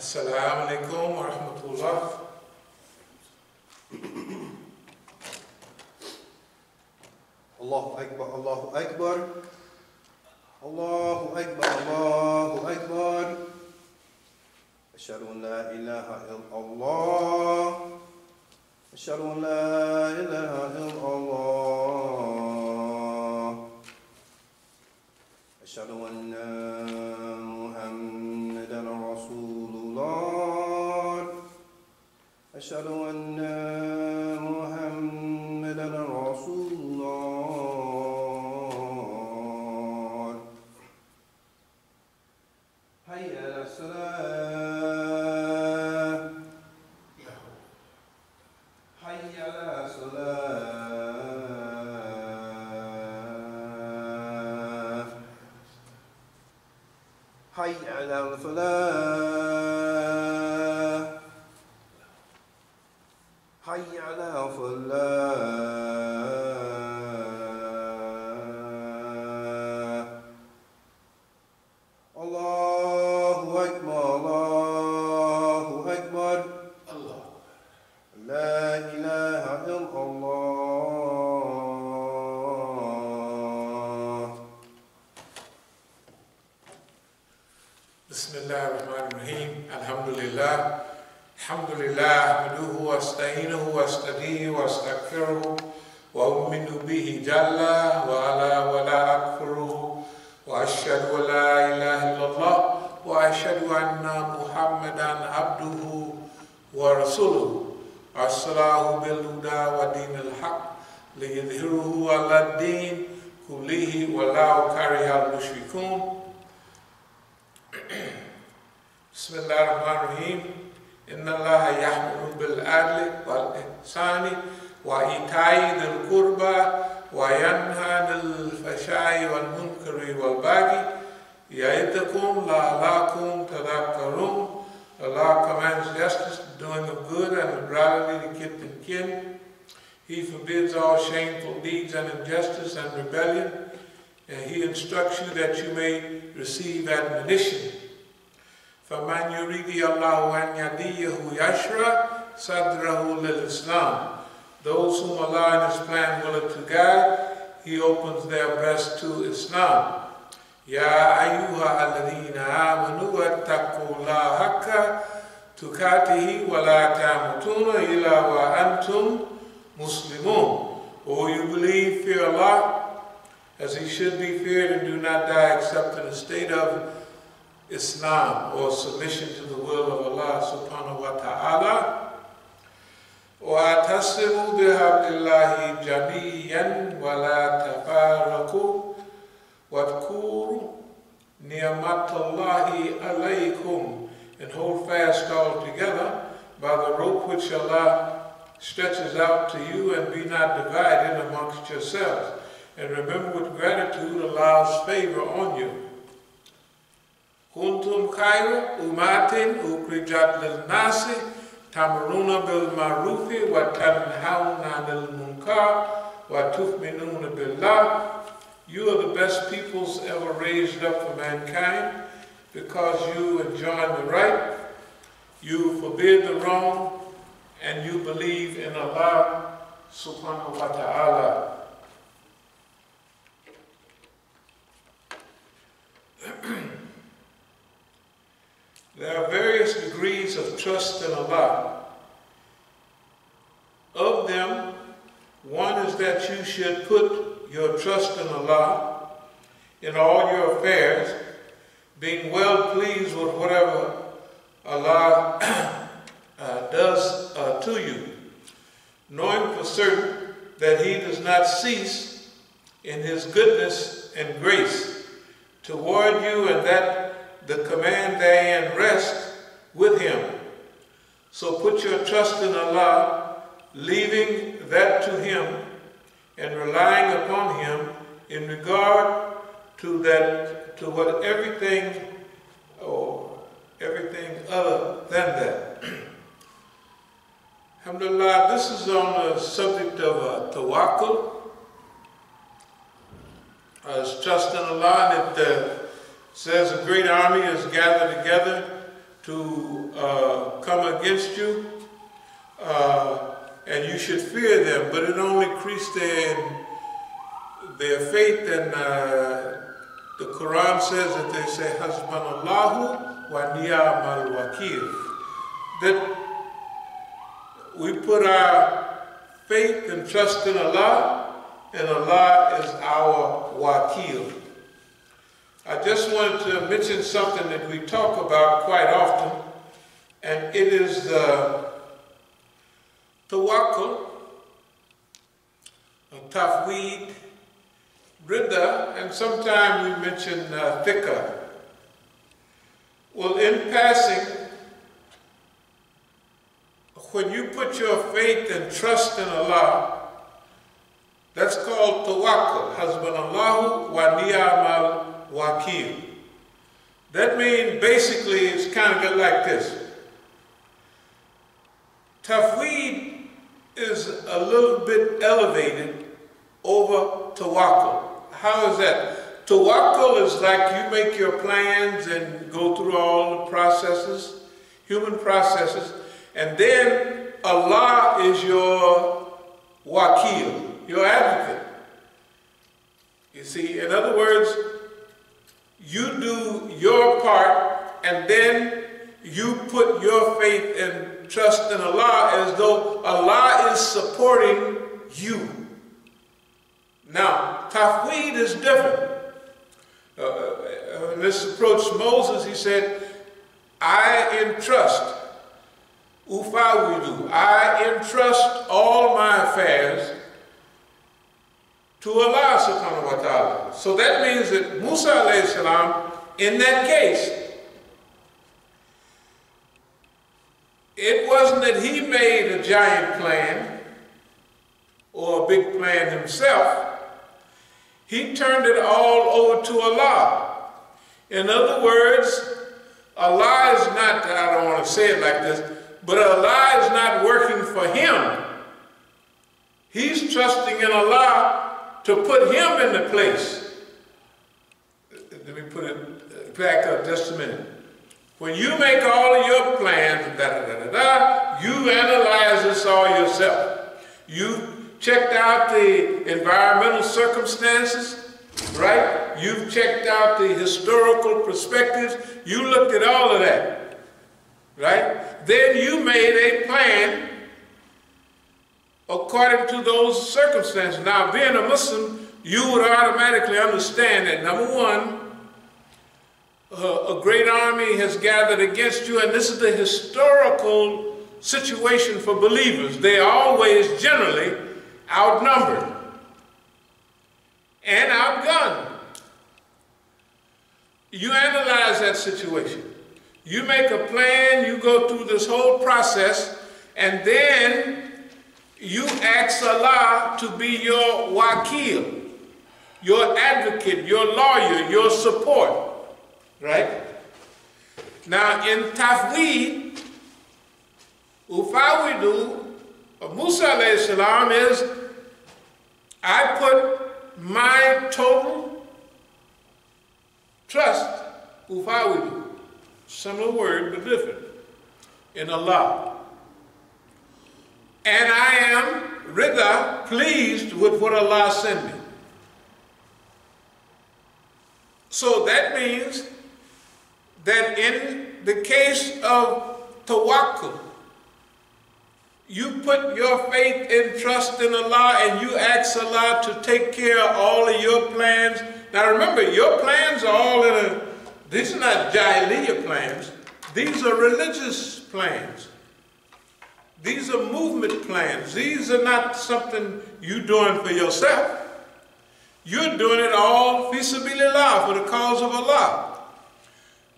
As-Sabiqun wa rahmatullah. Allahu Akbar, Allahu Akbar. Allahu Akbar, Allahu Akbar. Ashhadu an la ilaha illallah. Ashhadu an la ilaha illallah. Ashhadu anna Muhammadan Rasulullah. Ashhadu anna Muhammadan Rasulullah. Hayya ala salah. Hayya ala salah. Hayya ala falah. Hayya ala falah. Allahu Akbar, Allahu Akbar. La ilaha illallah. Bismillahirrahmanirrahim. Alhamdulillah. Alhamdulillah. Ahmaduhu wa asta'inuhu wa astadihi wa astaghfiruhu wa u'minu bihi jalla wa ala wa la akfuruhu wa ashhadu an la ilaha illallah wa ashhadu anna Muhammadan abduhu wa rasuluhu. Arsalahu bil huda wa dinil haq liyudhhiruhu ala ad-din kullihi wa la karihal mushrikun. Bismillahirrahmanirrahim. Inna Allaha ya'muru bil adli wal ihsani wa ita'i dhil qurba wa yanha 'anil fahsha'i wal munkari wal baghi ya'idukum la'allakum tadhakkarun. Allah commands justice, the doing of good, and the brotherly to kith and kin. He forbids all shameful deeds and injustice and rebellion, and He instructs you that you may receive admonition. فَمَنْ يُرِيدِ اللَّهُ أَنْ يَهْدِيَهُ يَشْرَحْ صَدْرَهُ لِلْإِسْلَامِ. Those whom Allah in His plan willeth to guide, He opens their breast to Islam. يَا أَيُّهَا الَّذِينَ آمَنُوا وَاتَّقُوا اللَّهَ حَقَّ تُقَاتِهِ وَلَا تَمُوتُنَّ إِلَّا وَأَنْتُمْ مُسْلِمُونَ. O you believe, fear Allah as He should be feared, and do not die except in a state of Islam, or submission to the will of Allah subhanahu wa ta'ala. وَأَتَصِمُوا بِحَبْلِ اللَّهِ جَمِيعًا وَلَا تَفَرَّقُوا وَاذْكُرُوا نِعْمَةَ اللَّهِ عَلَيْكُمْ, and hold fast all together by the rope which Allah stretches out to you, and be not divided amongst yourselves. And remember with gratitude Allah's favor on you. Kuntum khayra ummatin ukhrijat lin-nasi ta'muruna bil ma'rufi wa tanhauna 'anil munkar wa tu'minuna billah. You are the best peoples ever raised up for mankind, because you enjoin the right, you forbid the wrong, and you believe in Allah subhanahu wa ta'ala. There are various degrees of trust in Allah. Of them, one is that you should put your trust in Allah in all your affairs, being well pleased with whatever Allah does to you, knowing for certain that He does not cease in His goodness and grace toward you, and that the command therein rests with Him. So put your trust in Allah, leaving that to Him, and relying upon Him in regard to everything other than that. Alhamdulillah, this is on the subject of tawakkul, trust in Allah, and it says a great army is gathered together to come against you, and you should fear them, but it only increased their faith. And the Quran says that they say, Hasbunallahu wa ni'mal wakil. That we put our faith and trust in Allah, and Allah is our wakil. I just wanted to mention something that we talk about quite often, and it is tawakkul, tafweed, rida, and sometimes we mention thiqah. Well, in passing, when you put your faith and trust in Allah, that's called tawakkul, Hasbunallahu wa ni'mal wakil. That means basically it's kind of like this. Tafweed is a little bit elevated over tawakkul. How is that? Tawakkul is like you make your plans and go through all the processes, human processes, and then Allah is your wakil, your advocate. You see, in other words, you do your part, and then you put your faith and trust in Allah as though Allah is supporting you. Now, tafweed is different. When this approached Moses, he said, I entrust, ufawidu, I entrust all my affairs to Allah subhanahu wa ta'ala. So that means that Musa alayhi salam, in that case, it wasn't that he made a giant plan or a big plan himself. He turned it all over to Allah. In other words, Allah is not, I don't want to say it like this, but Allah is not working for him. He's trusting in Allah to put him in the place. Let me put it back up just a minute. When you make all of your plans, you analyze this all yourself. You checked out the environmental circumstances, right? You've checked out the historical perspectives. You looked at all of that, right? Then you made a plan according to those circumstances. Now, being a Muslim, you would automatically understand that, number one, a great army has gathered against you, and this is the historical situation for believers. They are always generally outnumbered and outgunned. You analyze that situation. You make a plan, you go through this whole process, and then you ask Allah to be your wakil, your advocate, your lawyer, your support. Right? Now in tafweed, ufawidu, Musa alayhi salam is, I put my total trust, ufawidu, similar word but different, in Allah. And I am rida, pleased with what Allah sent me. So that means that in the case of tawakkul, you put your faith and trust in Allah and you ask Allah to take care of all of your plans. Now remember, your plans are all these are not Jahiliyyah plans. These are religious plans. These are movement plans. These are not something you're doing for yourself. You're doing it all fi sabilillah, for the cause of Allah.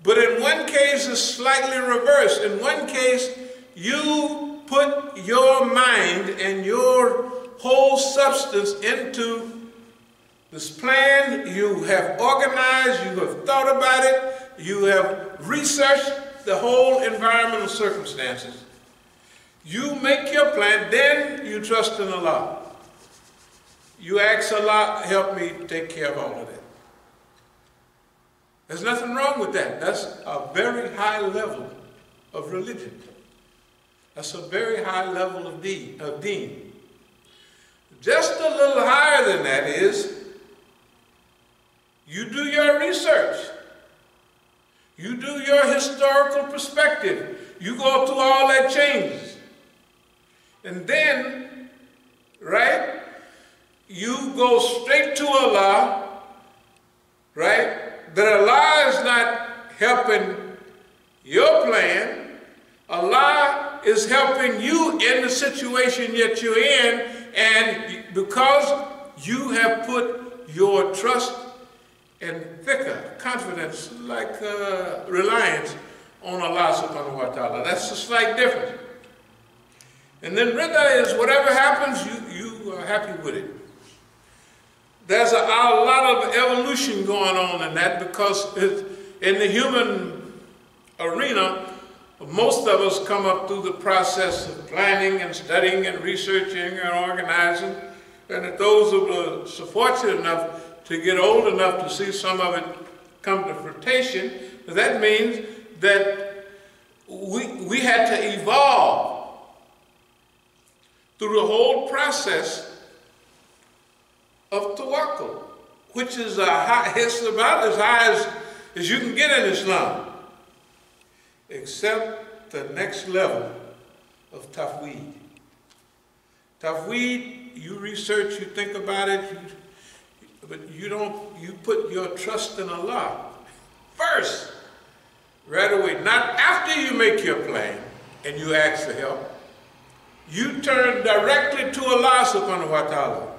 But in one case, it's slightly reversed. In one case, you put your mind and your whole substance into this plan. You have organized, you have thought about it, you have researched the whole environmental circumstances. You make your plan, then you trust in Allah. You ask Allah, help me take care of all of that. There's nothing wrong with that. That's a very high level of religion. That's a very high level of deen. Just a little higher than that is you do your research. You do your historical perspective. You go through all that changes. And then, right, you go straight to Allah, right? That Allah is not helping your plan. Allah is helping you in the situation that you're in, and because you have put your trust and thicker confidence, like reliance on Allah subhanahu wa ta'ala. That's a slight difference. And then rida is whatever happens, you are happy with it. There's a lot of evolution going on in that, because in the human arena, most of us come up through the process of planning and studying and researching and organizing. And if those who are so fortunate enough to get old enough to see some of it come to fruition, that means that we had to evolve through the whole process of tawakkul, which is it's about as high as you can get in Islam, except the next level of tafweed. Tafweed, you research, you think about it, but you put your trust in Allah first, right away, not after you make your plan and you ask for help. You turn directly to Allah subhanahu wa ta'ala.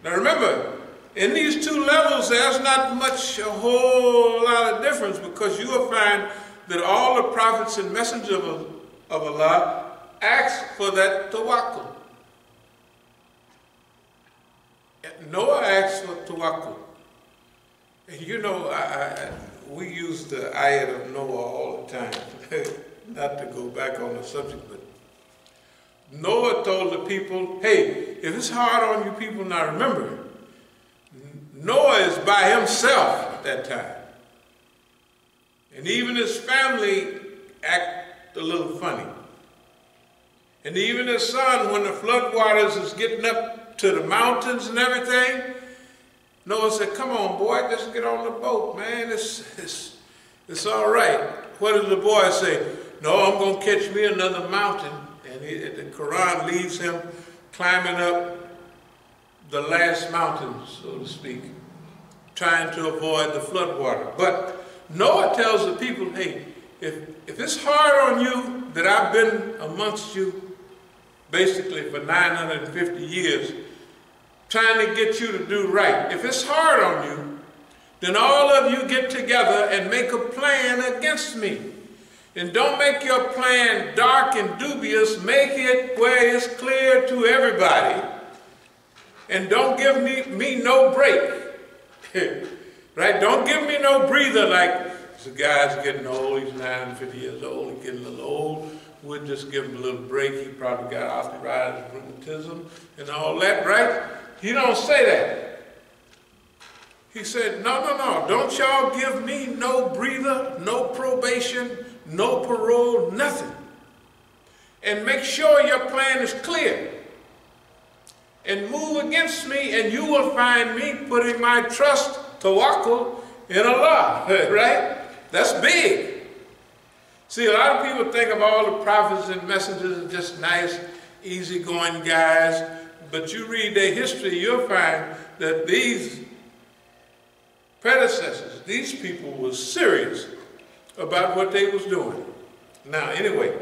Now remember, in these two levels, there's not a whole lot of difference, because you will find that all the prophets and messengers of Allah ask for that tawakkul. Noah asked for tawakkul. And you know, we use the ayat of Noah all the time, not to go back on the subject, but Noah told the people, hey, if it's hard on you people, now remember, Noah is by himself at that time. And even his family act a little funny. And even his son, when the floodwaters is getting up to the mountains and everything, Noah said, come on, boy, just get on the boat, man. It's all right. What did the boy say? No, I'm going to catch me another mountain. And the Quran leaves him climbing up the last mountain, so to speak, trying to avoid the floodwater. But Noah tells the people, hey, if it's hard on you that I've been amongst you basically for 950 years, trying to get you to do right, if it's hard on you, then all of you get together and make a plan against me. And don't make your plan dark and dubious. Make it where it's clear to everybody. And don't give me no break. Right? Don't give me no breather like, the guy's getting old, he's 950 years old, he's getting a little old. We'll just give him a little break. He probably got arthritis, rheumatism, and all that, right? He don't say that. He said, no, don't y'all give me no breather, no probation, no parole, nothing. And make sure your plan is clear. And move against me, and you will find me putting my trust, tawakkul, in Allah, right? That's big. See, a lot of people think of all the prophets and messengers as just nice, easygoing guys, but you read their history, you'll find that these predecessors, these people were serious about what they was doing. Now, anyway,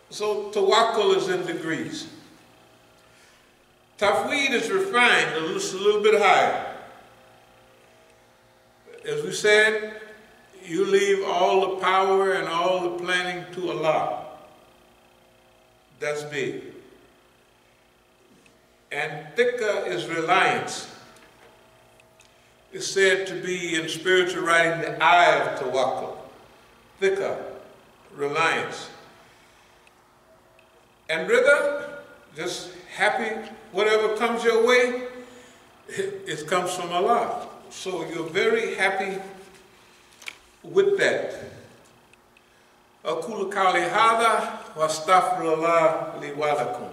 so tawakkul is in degrees. Tafweed is refined, just a little bit higher. As we said, you leave all the power and all the planning to Allah. That's big. And thiqa is reliance. It's said to be in spiritual writing the eye of tawakkul. Thiqa, reliance. And rida, just happy, whatever comes your way, it comes from Allah. So you're very happy with that. أقول قولي هذا وأستغفر الله لي ولكم.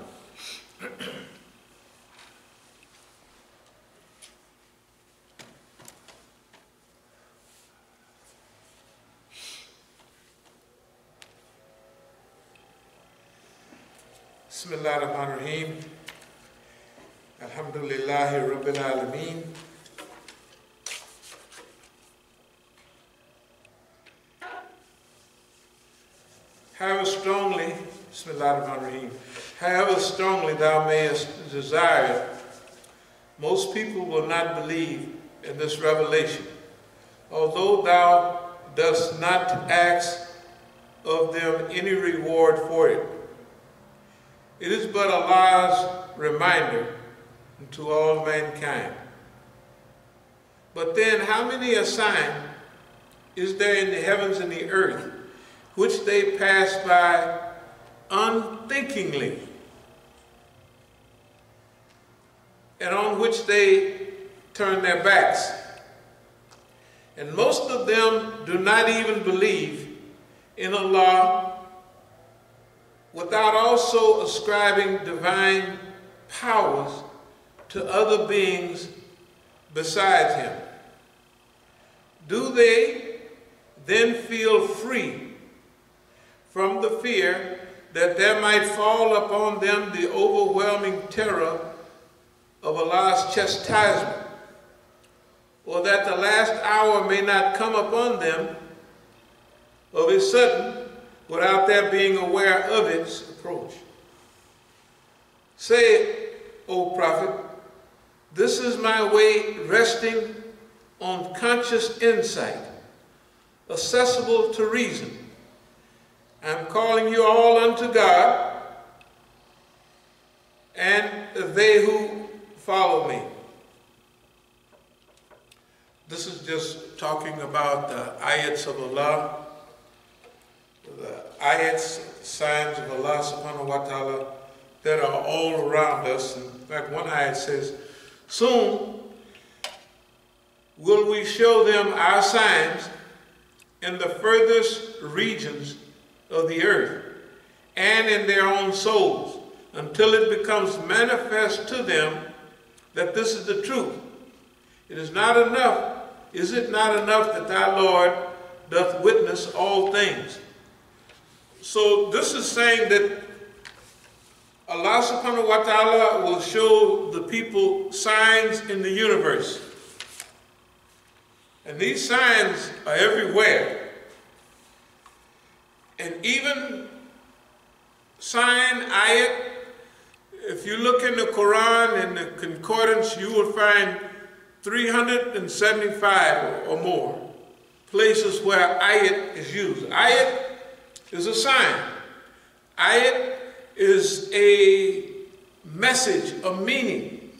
بسم الله الرحمن الرحيم. الحمد لله رب العالمين. However strongly, Bismillah ar-Rahman ar-Rahim, however strongly thou mayest desire it, most people will not believe in this revelation, although thou dost not ask of them any reward for it. It is but Allah's reminder to all mankind. But then how many a sign is there in the heavens and the earth which they pass by unthinkingly, and on which they turn their backs? And most of them do not even believe in Allah, without also ascribing divine powers to other beings besides Him. Do they then feel free from the fear that there might fall upon them the overwhelming terror of Allah's chastisement, or that the last hour may not come upon them of a sudden without their being aware of its approach? Say, O Prophet, this is my way resting on conscious insight, accessible to reason. I am calling you all unto God, and they who follow me. This is just talking about the ayats of Allah, the ayats, signs of Allah subhanahu wa ta'ala that are all around us. In fact, one ayat says, soon will we show them our signs in the furthest regions of the earth and in their own souls, until it becomes manifest to them that this is the truth. It is not enough, is it not enough that thy Lord doth witness all things? So this is saying that Allah subhanahu wa ta'ala will show the people signs in the universe. And these signs are everywhere. And even sign, ayat, if you look in the Quran and the concordance, you will find 375 or more places where ayat is used. Ayat is a sign. Ayat is a message, a meaning.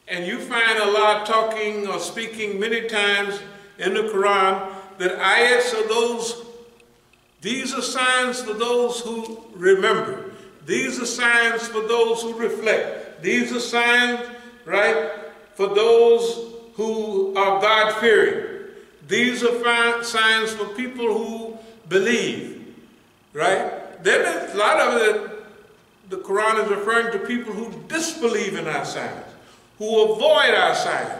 And you find Allah talking or speaking many times in the Quran that ayats are those, these are signs for those who remember. These are signs for those who reflect. These are signs, right, for those who are God-fearing. These are signs for people who believe, right? Then a lot of it, the Quran is referring to people who disbelieve in our signs, who avoid our signs,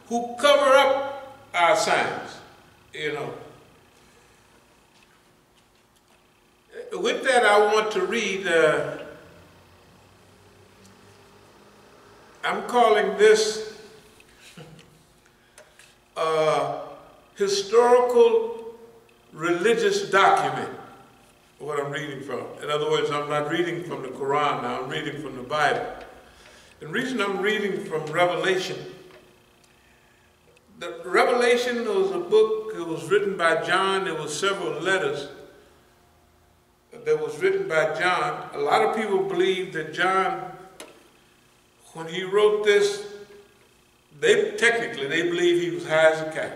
who cover up our signs, you know. With that, I want to read, I'm calling this historical religious document, what I'm reading from. In other words, I'm not reading from the Quran now, I'm reading from the Bible. The reason I'm reading from Revelation, the Revelation was a book, it was written by John, there were several letters that was written by John. A lot of people believe that John, when he wrote this, they believe he was high as a kite.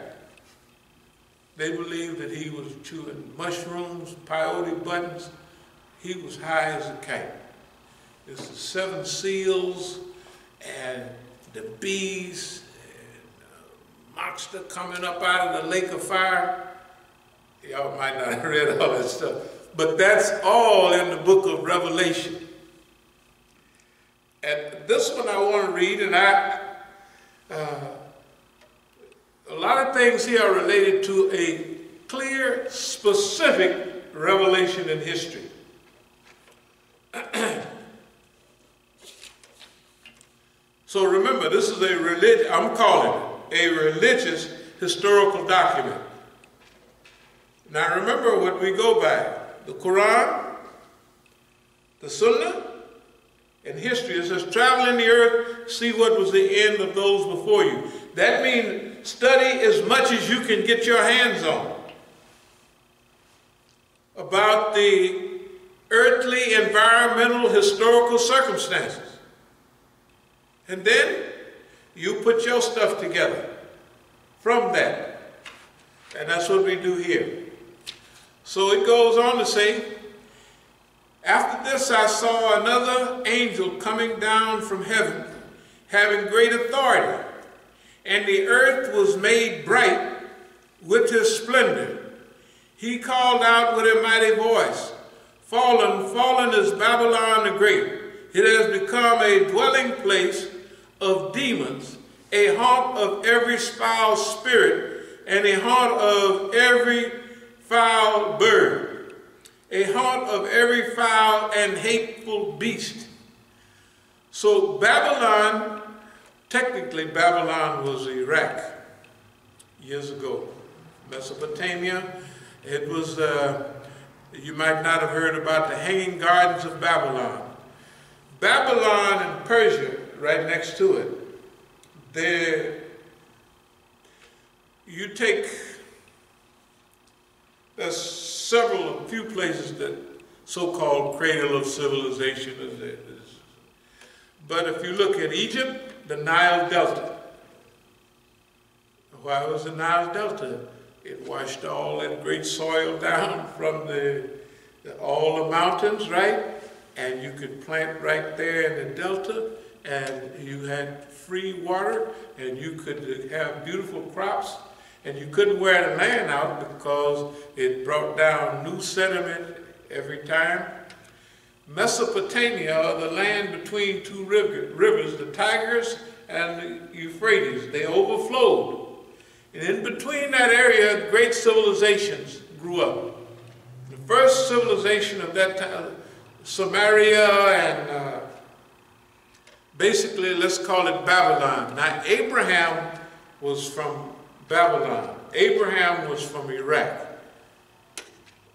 They believe that he was chewing mushrooms, peyote buttons. He was high as a kite. It's the 7 seals and the bees and monster coming up out of the lake of fire. Y'all might not have read all that stuff. But that's all in the book of Revelation. And this one I want to read, and a lot of things here are related to a clear, specific revelation in history. So remember, this is I'm calling it a religious historical document. Now remember what we go by: the Quran, the Sunnah, and history. It says, travel in the earth, see what was the end of those before you. That means study as much as you can get your hands on about the earthly, environmental, historical circumstances. And then you put your stuff together from that. And that's what we do here. So it goes on to say, after this I saw another angel coming down from heaven, having great authority, and the earth was made bright with his splendor. He called out with a mighty voice, fallen, fallen is Babylon the Great. It has become a dwelling place of demons, a haunt of every foul spirit, and a haunt of every foul bird, a haunt of every foul and hateful beast. So Babylon, technically Babylon was Iraq years ago. Mesopotamia, it was, you might not have heard about the Hanging Gardens of Babylon. Babylon and Persia, right next to it, there's a few places that so-called cradle of civilization is there. But if you look at Egypt, the Nile Delta. Why was the Nile Delta? It washed all that great soil down from all the mountains, right? And you could plant right there in the delta, and you had free water, and you could have beautiful crops, and you couldn't wear the land out because it brought down new sediment every time. Mesopotamia, the land between two rivers, the Tigris and the Euphrates, they overflowed. And in between that area, great civilizations grew up. The first civilization of that time, Samaria and basically, let's call it Babylon. Now, Abraham was from Babylon. Abraham was from Iraq.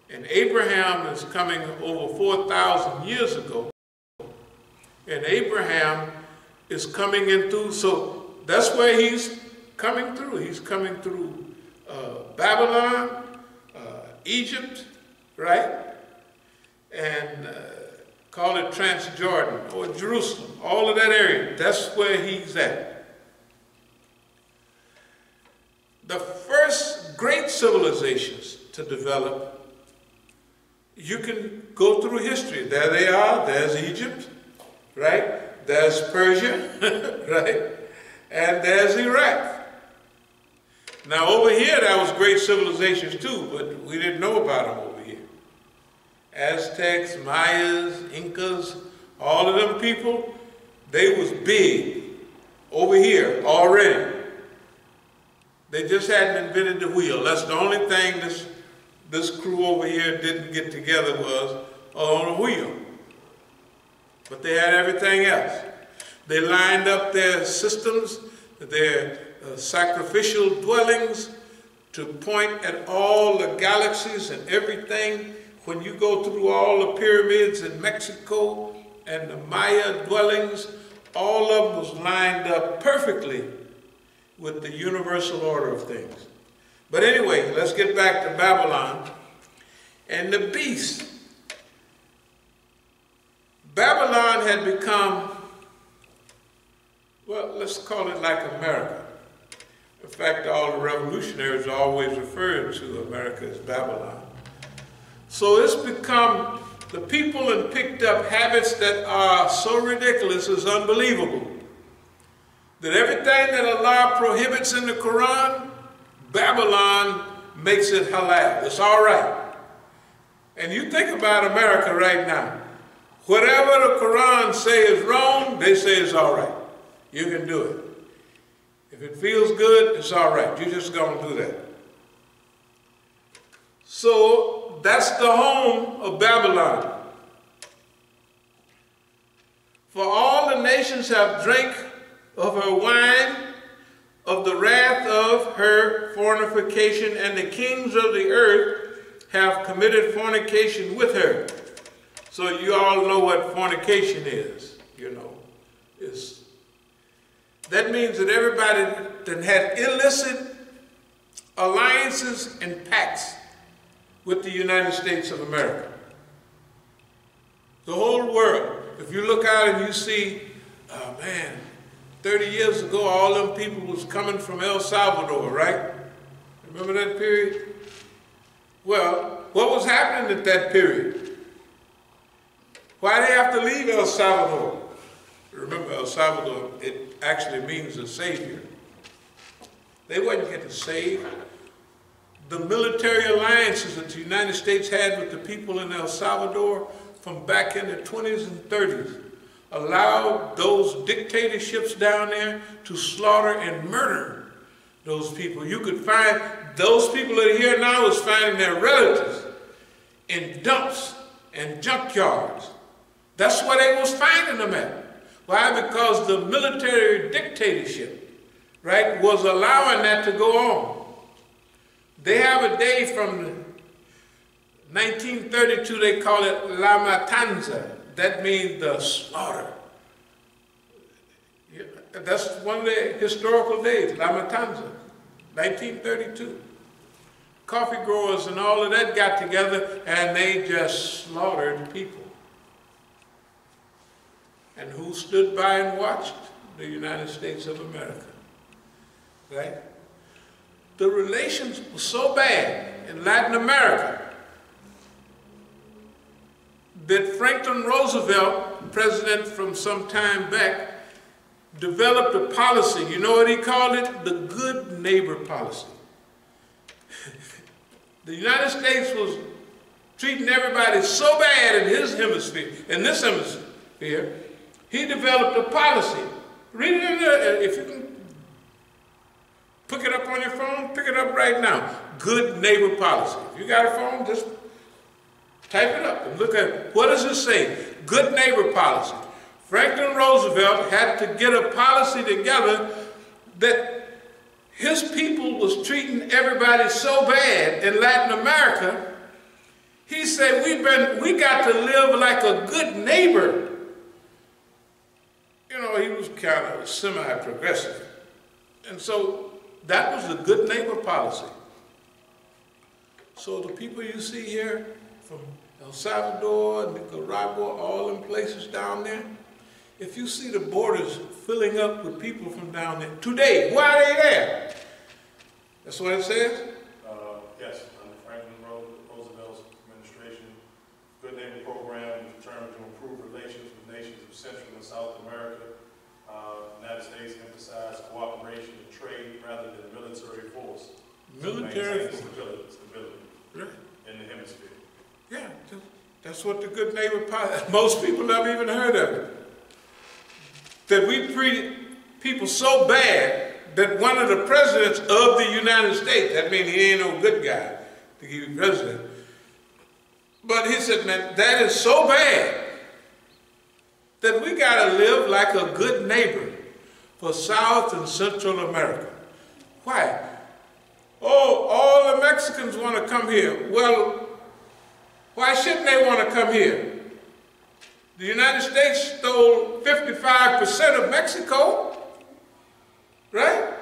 And Abraham is coming over 4,000 years ago. And Abraham is coming in through, so that's where he's coming through. He's coming through Babylon, Egypt, right? And call it Transjordan or Jerusalem, all of that area. That's where he's at. The first great civilizations to develop, you can go through history. There they are. There's Egypt, right? There's Persia, right? And there's Iraq. Now over here, that was great civilizations too, but we didn't know about them over here. Aztecs, Mayas, Incas, all of them people, they was big over here already. They just hadn't invented the wheel. That's the only thing this crew over here didn't get together was on a wheel. But they had everything else. They lined up their systems, their sacrificial dwellings to point at all the galaxies and everything. When you go through all the pyramids in Mexico and the Maya dwellings, all of them was lined up perfectly with the universal order of things. But anyway, let's get back to Babylon and the beast. Babylon had become, well, let's call it like America. In fact, all the revolutionaries always referred to America as Babylon. So it's become, the people have picked up habits that are so ridiculous, it's unbelievable. That everything that Allah prohibits in the Quran, Babylon makes it halal. It's all right. And you think about America right now. Whatever the Quran says is wrong, they say it's all right. You can do it. If it feels good, it's all right. You're just going to do that. So that's the home of Babylon. For all the nations have drank of her wine, of the wrath of her fornication, and the kings of the earth have committed fornication with her. So you all know what fornication is, you know. That means that everybody that had illicit alliances and pacts with the United States of America. The whole world. If you look out and you see, oh man, 30 years ago all them people was coming from El Salvador, right? Remember that period? Well, what was happening at that period? Why did they have to leave El Salvador? Remember, El Salvador, it actually means a savior. They wasn't getting saved. The military alliances that the United States had with the people in El Salvador from back in the 20s and 30s allowed those dictatorships down there to slaughter and murder those people. You could find those people that are here now is finding their relatives in dumps and junkyards. That's where they was finding them at. Why? Because the military dictatorship, right, was allowing that to go on. They have a day from 1932, they call it La Matanza. That means the slaughter. That's one of the historical days, La Matanza, 1932. Coffee growers and all of that got together and they just slaughtered people. And who stood by and watched? The United States of America, right? The relations were so bad in Latin America that Franklin Roosevelt, president from some time back, developed a policy. You know what he called it? The good neighbor policy. The United States was treating everybody so bad in his hemisphere, in this hemisphere, he developed a policy. Read it in there. If you can pick it up on your phone, pick it up right now. Good neighbor policy. If you got a phone, just type it up and look at it. What does it say? Good neighbor policy. Franklin Roosevelt had to get a policy together that his people was treating everybody so bad in Latin America. He said, we got to live like a good neighbor. You know, he was kind of semi-progressive. And so that was the good neighbor policy. So the people you see here from El Salvador, Nicaragua, all them places down there, if you see the borders filling up with people from down there, today, why are they there? That's what it says? Yes, under Franklin Roosevelt's administration, Good Neighbor Program was determined to improve relations with nations of Central and South America. The United States emphasized cooperation and trade rather than military force. Military force. Stability right. In the hemisphere. Yeah, that's what the good neighbor policy, most people never even heard of it. That we treat people so bad that one of the presidents of the United States, that means he ain't no good guy to be president, but he said, man, that is so bad that we got to live like a good neighbor for South and Central America. Why? Oh, all the Mexicans want to come here. Well, why shouldn't they want to come here? The United States stole 55% of Mexico, right?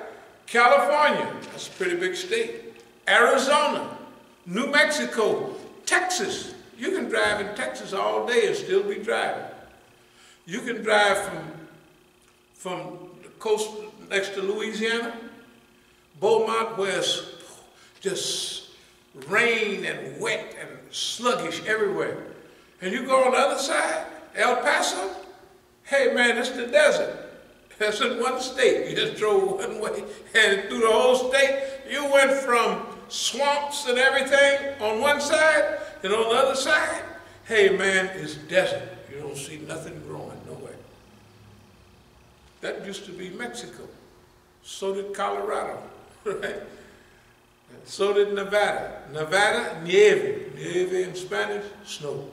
California, that's a pretty big state. Arizona, New Mexico, Texas. You can drive in Texas all day and still be driving. You can drive from the coast next to Louisiana, Beaumont, where it's just rain and wet and sluggish everywhere. And you go on the other side, El Paso, hey man, it's the desert. That's in one state. You just drove one way and through the whole state. You went from swamps and everything on one side, And on the other side, hey man, it's desert. You don't see nothing growing nowhere. That used to be Mexico. So did Colorado, right? So did Nevada. Nevada, nieve. Nieve in Spanish, snow.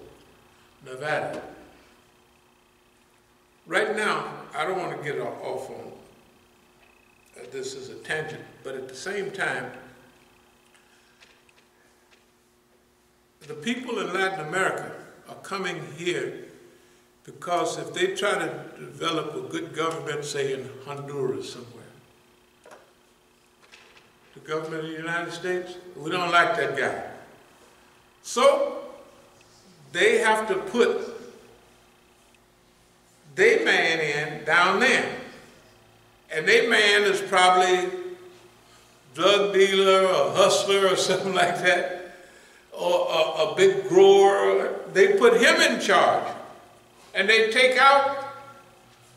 Nevada. Right now, I don't want to get off on this as a tangent, but at the same time, the people in Latin America are coming here because if they try to develop a good government, say in Honduras somewhere, the government of the United States, we don't like that guy. So they have to put their man in down there. And their man is probably drug dealer or hustler or something like that, or a big grower. They put him in charge. And they take out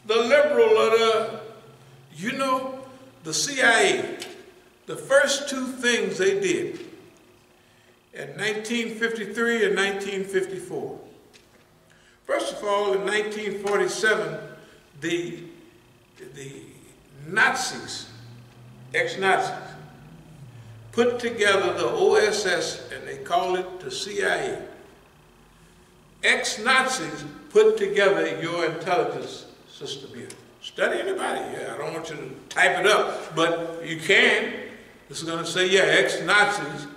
the liberal or the CIA. The first two things they did in 1953 and 1954. First of all, in 1947, the Nazis, ex-Nazis, put together the OSS and they called it the CIA. Ex-Nazis put together your intelligence system here. Study anybody? Yeah, I don't want you to type it up, but you can. It's going to say, yeah, ex-Nazis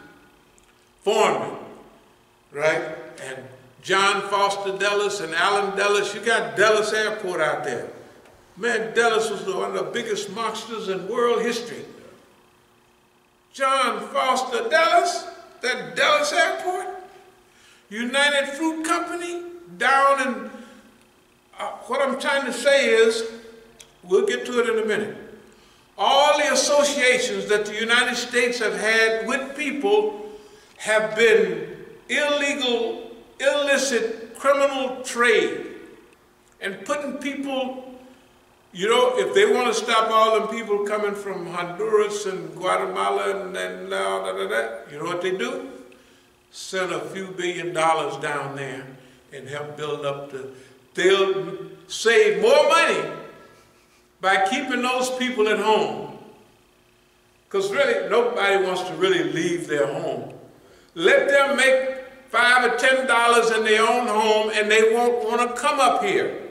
formed it, right? And John Foster Dulles and Allen Dulles, you got Dulles Airport out there. Man, Dulles was one of the biggest monsters in world history. John Foster Dulles, that Dulles Airport, United Fruit Company, down in, what I'm trying to say is, we'll get to it in a minute. All the associations that the United States have had with people have been illegal, illicit, criminal trade. And putting people, if they want to stop all them people coming from Honduras and Guatemala and you know what they do? Send a few $1 billion down there and help build up they'll save more money by keeping those people at home. Because really, nobody wants to really leave their home. Let them make $5 or $10 in their own home and they won't want to come up here.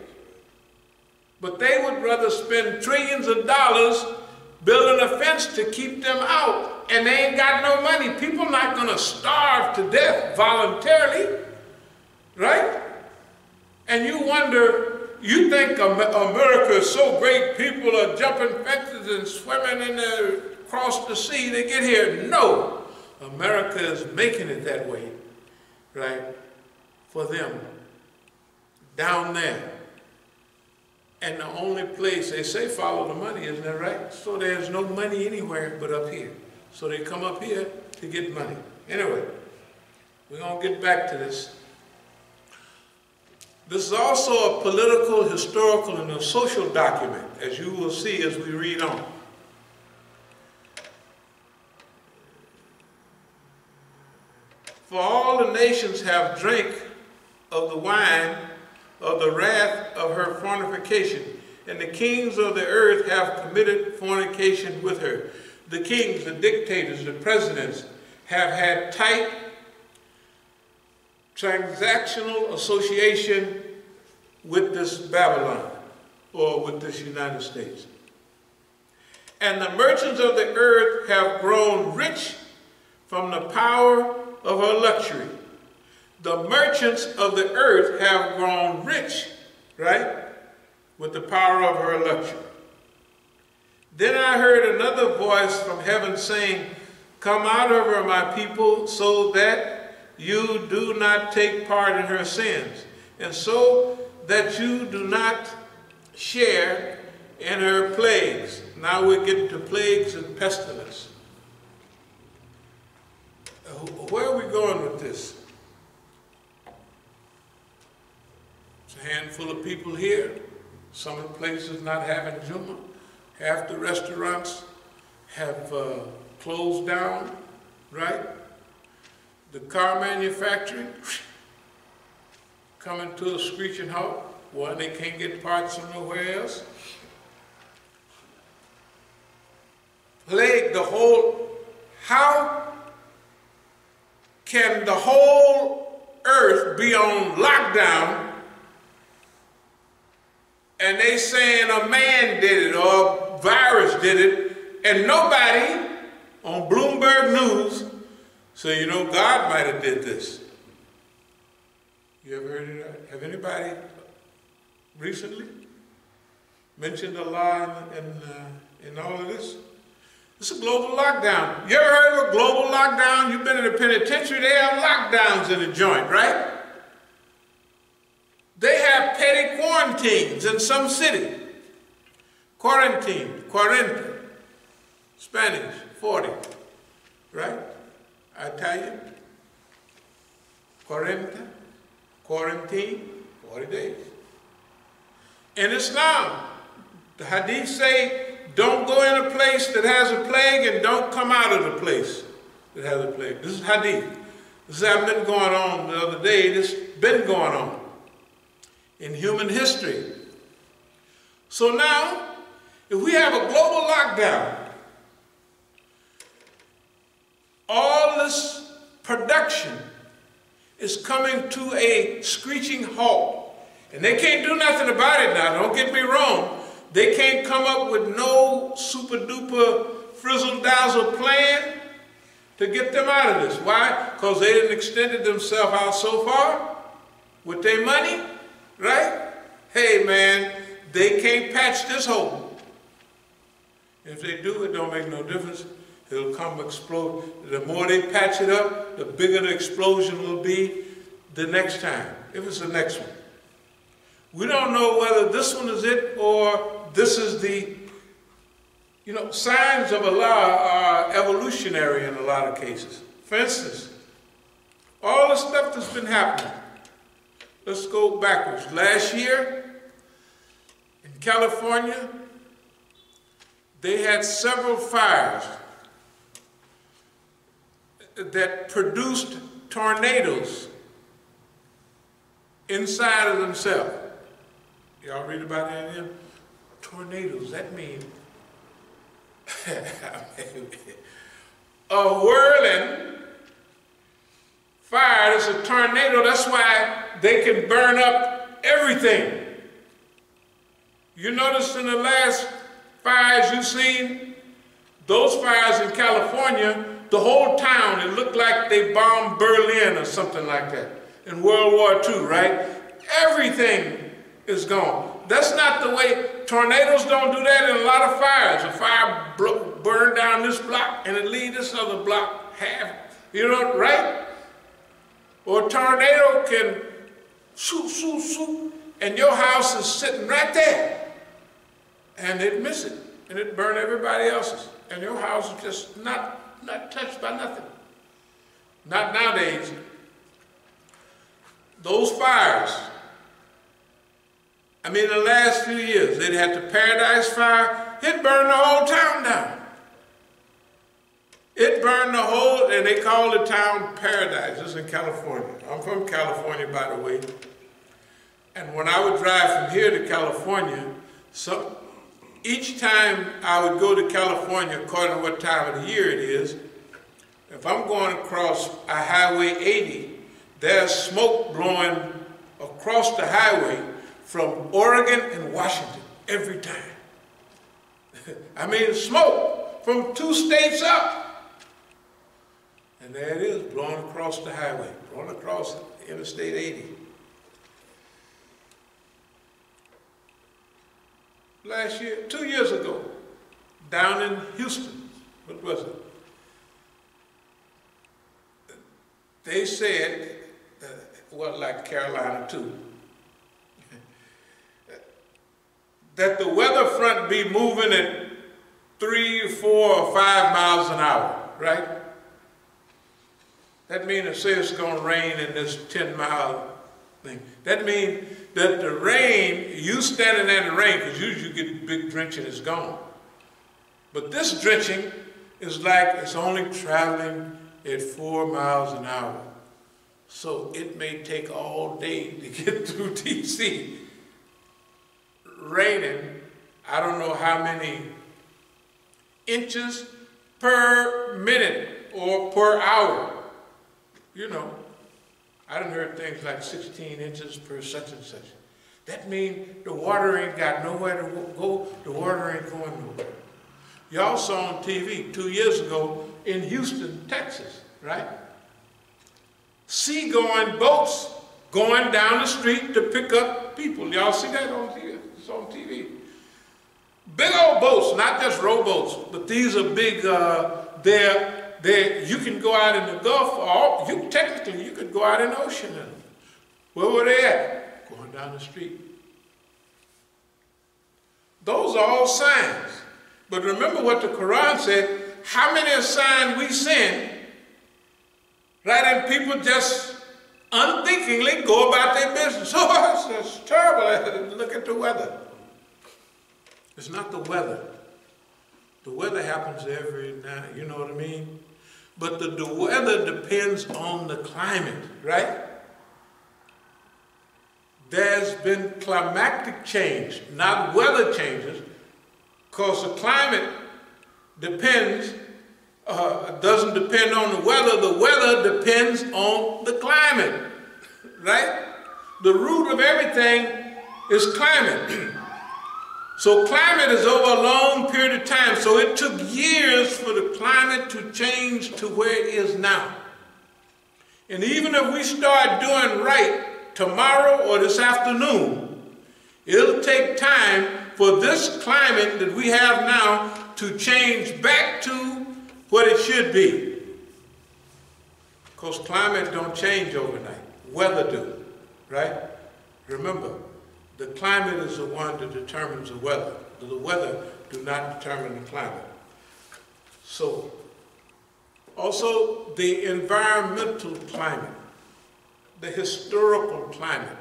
But they would rather spend trillions of dollars building a fence to keep them out. And they ain't got no money. People are not going to starve to death voluntarily, right? And you wonder, you think America is so great, people are jumping fences and swimming across the sea to get here. No, America is making it that way, right, for them down there. And the only place, they say follow the money, isn't that right? So there's no money anywhere but up here. So they come up here to get money. Anyway, we're going to get back to this. This is also a political, historical, and a social document, as you will see as we read on. For all the nations have drank of the wine of the wrath of her fornication, and the kings of the earth have committed fornication with her. The kings, the dictators, the presidents have had tight transactional association with this Babylon, or with this United States. And the merchants of the earth have grown rich from the power of her luxury. The merchants of the earth have grown rich, right, with the power of her luxury. Then I heard another voice from heaven saying, "Come out of her, my people, so that you do not take part in her sins, and so that you do not share in her plagues." Now we're getting to plagues and pestilence. Where are we going with this? It's a handful of people here. Some of the places not having Jum'ah. Half the restaurants have closed down, right? the car manufacturing coming to a screeching halt. One, they can't get parts from nowhere else. Plague the whole, how can the whole earth be on lockdown and they saying a man did it or a virus did it, and nobody on Bloomberg News say, you know, God might have did this? You ever heard of that? Have anybody recently mentioned Allah in all of this? It's a global lockdown. You ever heard of a global lockdown? You've been in a penitentiary, they have lockdowns in the joint, right? They have petty quarantines in some city. Quarantine, 40, Spanish, 40, right? Italian, 40, quarantine, 40 days. In Islam, the hadith say, don't go in a place that has a plague and don't come out of the place that has a plague. This is hadith. This hasn't been going on the other day. This has been going on in human history. So now, if we have a global lockdown, all this production is coming to a screeching halt. And they can't do nothing about it now, don't get me wrong. They can't come up with no super duper frizzle dazzle plan to get them out of this. Why? Because they didn't extended themselves out so far with their money, right? Hey man, they can't patch this hole. If they do, it don't make no difference. It'll come explode. The more they patch it up, the bigger the explosion will be the next time, if it's the next one. We don't know whether this one is it or this is the, you know, signs of Allah are evolutionary in a lot of cases. For instance, all the stuff that's been happening. Let's go backwards. Last year in California, they had several fires that produced tornadoes inside of themselves. Y'all read about that in there? Tornadoes, that means a whirling fire is a tornado. That's why they can burn up everything. You noticed in the last fires you've seen, those fires in California, the whole town, it looked like they bombed Berlin or something like that in World War II, right? Everything is gone. That's not the way, tornadoes don't do that in a lot of fires. A fire burn down this block and it leave this other block half, you know, right? Or a tornado can shoot, shoot, shoot, and your house is sitting right there. And it miss it, and it burn everybody else's. And your house is just not touched by nothing. Not nowadays. Those fires, I mean, the last few years, they'd had the Paradise Fire, it burned the whole town down. It burned the whole, and they call the town Paradise. This is in California. I'm from California, by the way. And when I would drive from here to California, each time I would go to California, according to what time of the year it is, if I'm going across a Highway 80, there's smoke blowing across the highway from Oregon and Washington every time. I mean, smoke from 2 states up. And there it is, blowing across the highway, blowing across Interstate 80. Last year, 2 years ago, down in Houston, what was it? They said, well, like Carolina too, that the weather front be moving at 3, 4, or 5 miles an hour, right? That means it says it's going to rain in this 10-mile thing. That means that the rain, you standing there in the rain, because usually you get big drenching, it's gone. But this drenching is like it's only traveling at 4 miles an hour. So it may take all day to get through DC. Raining, I don't know how many inches per minute or per hour. You know, I done heard things like 16 inches per such and such. That means the water ain't got nowhere to go, the water ain't going nowhere. Y'all saw on TV 2 years ago in Houston, Texas, right? Seagoing boats going down the street to pick up people. Y'all see that on TV? It's on TV. Big old boats, not just rowboats, but these are big, you can go out in the Gulf, or technically you could go out in the ocean. Where were they at? Going down the street. Those are all signs. But remember what the Quran said, how many signs we send, right? And people just unthinkingly go about their business. Oh, it's terrible. Look at the weather. It's not the weather. The weather happens every night, you know what I mean? But the weather depends on the climate, right? There's been climatic change, not weather changes, because the climate depends, doesn't depend on the weather depends on the climate, right? The root of everything is climate. So climate is over a long period of time. So it took years for the climate to change to where it is now. And even if we start doing right tomorrow or this afternoon, it'll take time for this climate that we have now to change back to what it should be. Because climate don't change overnight. Weather do, right? Remember, the climate is the one that determines the weather. The weather do not determine the climate. So, also the environmental climate, the historical climate,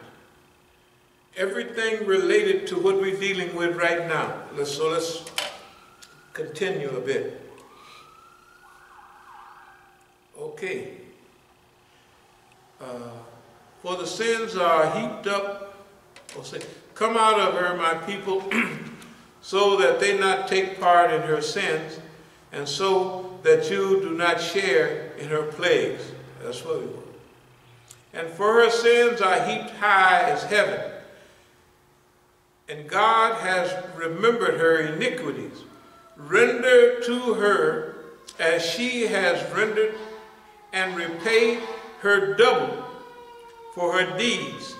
everything related to what we're dealing with right now. Let's continue a bit. Okay. For the sins are heaped up, say, come out of her, my people, so that they not take part in her sins, and so that you do not share in her plagues. That's what we want. And for her sins are heaped high as heaven. And God has remembered her iniquities. Render to her as she has rendered, and repay her double for her deeds.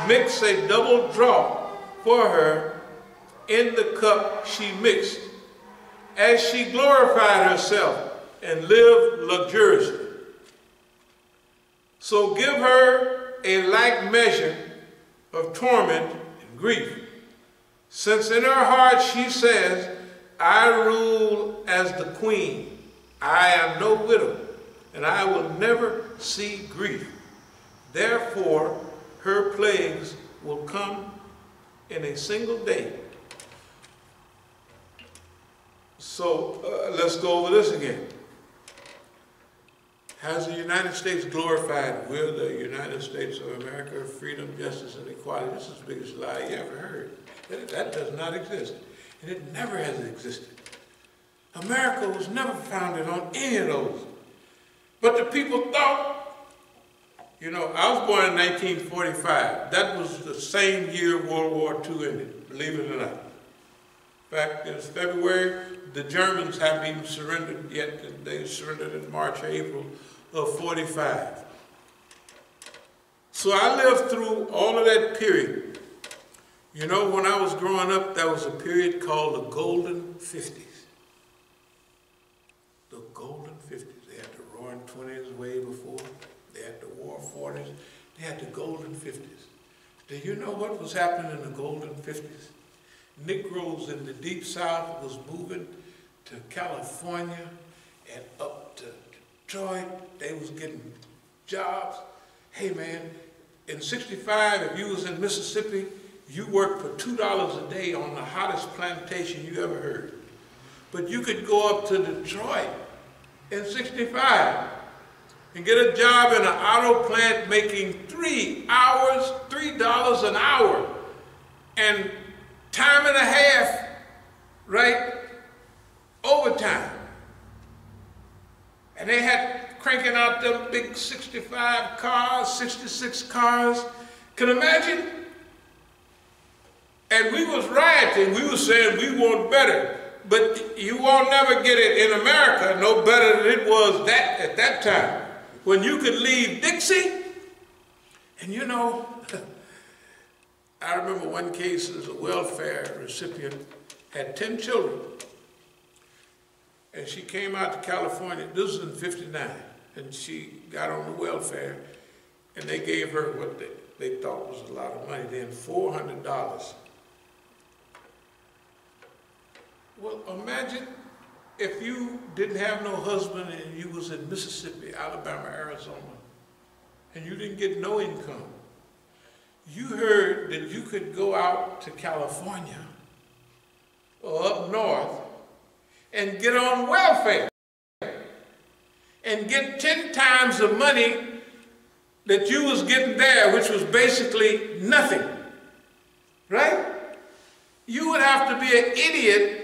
Mix a double draught for her in the cup she mixed, as she glorified herself and lived luxuriously. So give her a like measure of torment and grief, since in her heart she says, I rule as the queen, I am no widow, and I will never see grief. Therefore, her plagues will come in a single day. So let's go over this again. Has the United States glorified? We're the United States of America, freedom, justice, and equality. This is the biggest lie you ever heard. That does not exist. And it never has existed. America was never founded on any of those. But the people thought, you know, I was born in 1945. That was the same year World War II ended, believe it or not. In fact, in February, the Germans haven't even surrendered yet. They surrendered in March or April of 45. So I lived through all of that period. You know, when I was growing up, there was a period called the Golden 50s. The Golden 50s. They had the Roaring 20s way before. They had the War 40s. They had the Golden 50s. Do you know what was happening in the Golden 50s? Negroes in the Deep South was moving to California and up to Detroit. They was getting jobs. Hey man, in '65, if you was in Mississippi, you worked for $2 a day on the hottest plantation you ever heard. But you could go up to Detroit in 65 and get a job in an auto plant making $3 an hour, and time and a half, right, overtime. And they had cranking out them big 65 cars, 66 cars. Can you imagine? And we was rioting. We was saying we want better. But you won't never get it in America no better than it was at that time, when you could leave Dixie. And you know, I remember one case as a welfare recipient, had 10 children. And she came out to California, this was in '59, and she got on the welfare, and they gave her what they thought was a lot of money then, $400. Well, imagine if you didn't have no husband and you was in Mississippi, Alabama, Arizona, and you didn't get no income. You heard that you could go out to California or up north and get on welfare and get 10 times the money that you was getting there, which was basically nothing, right? You would have to be an idiot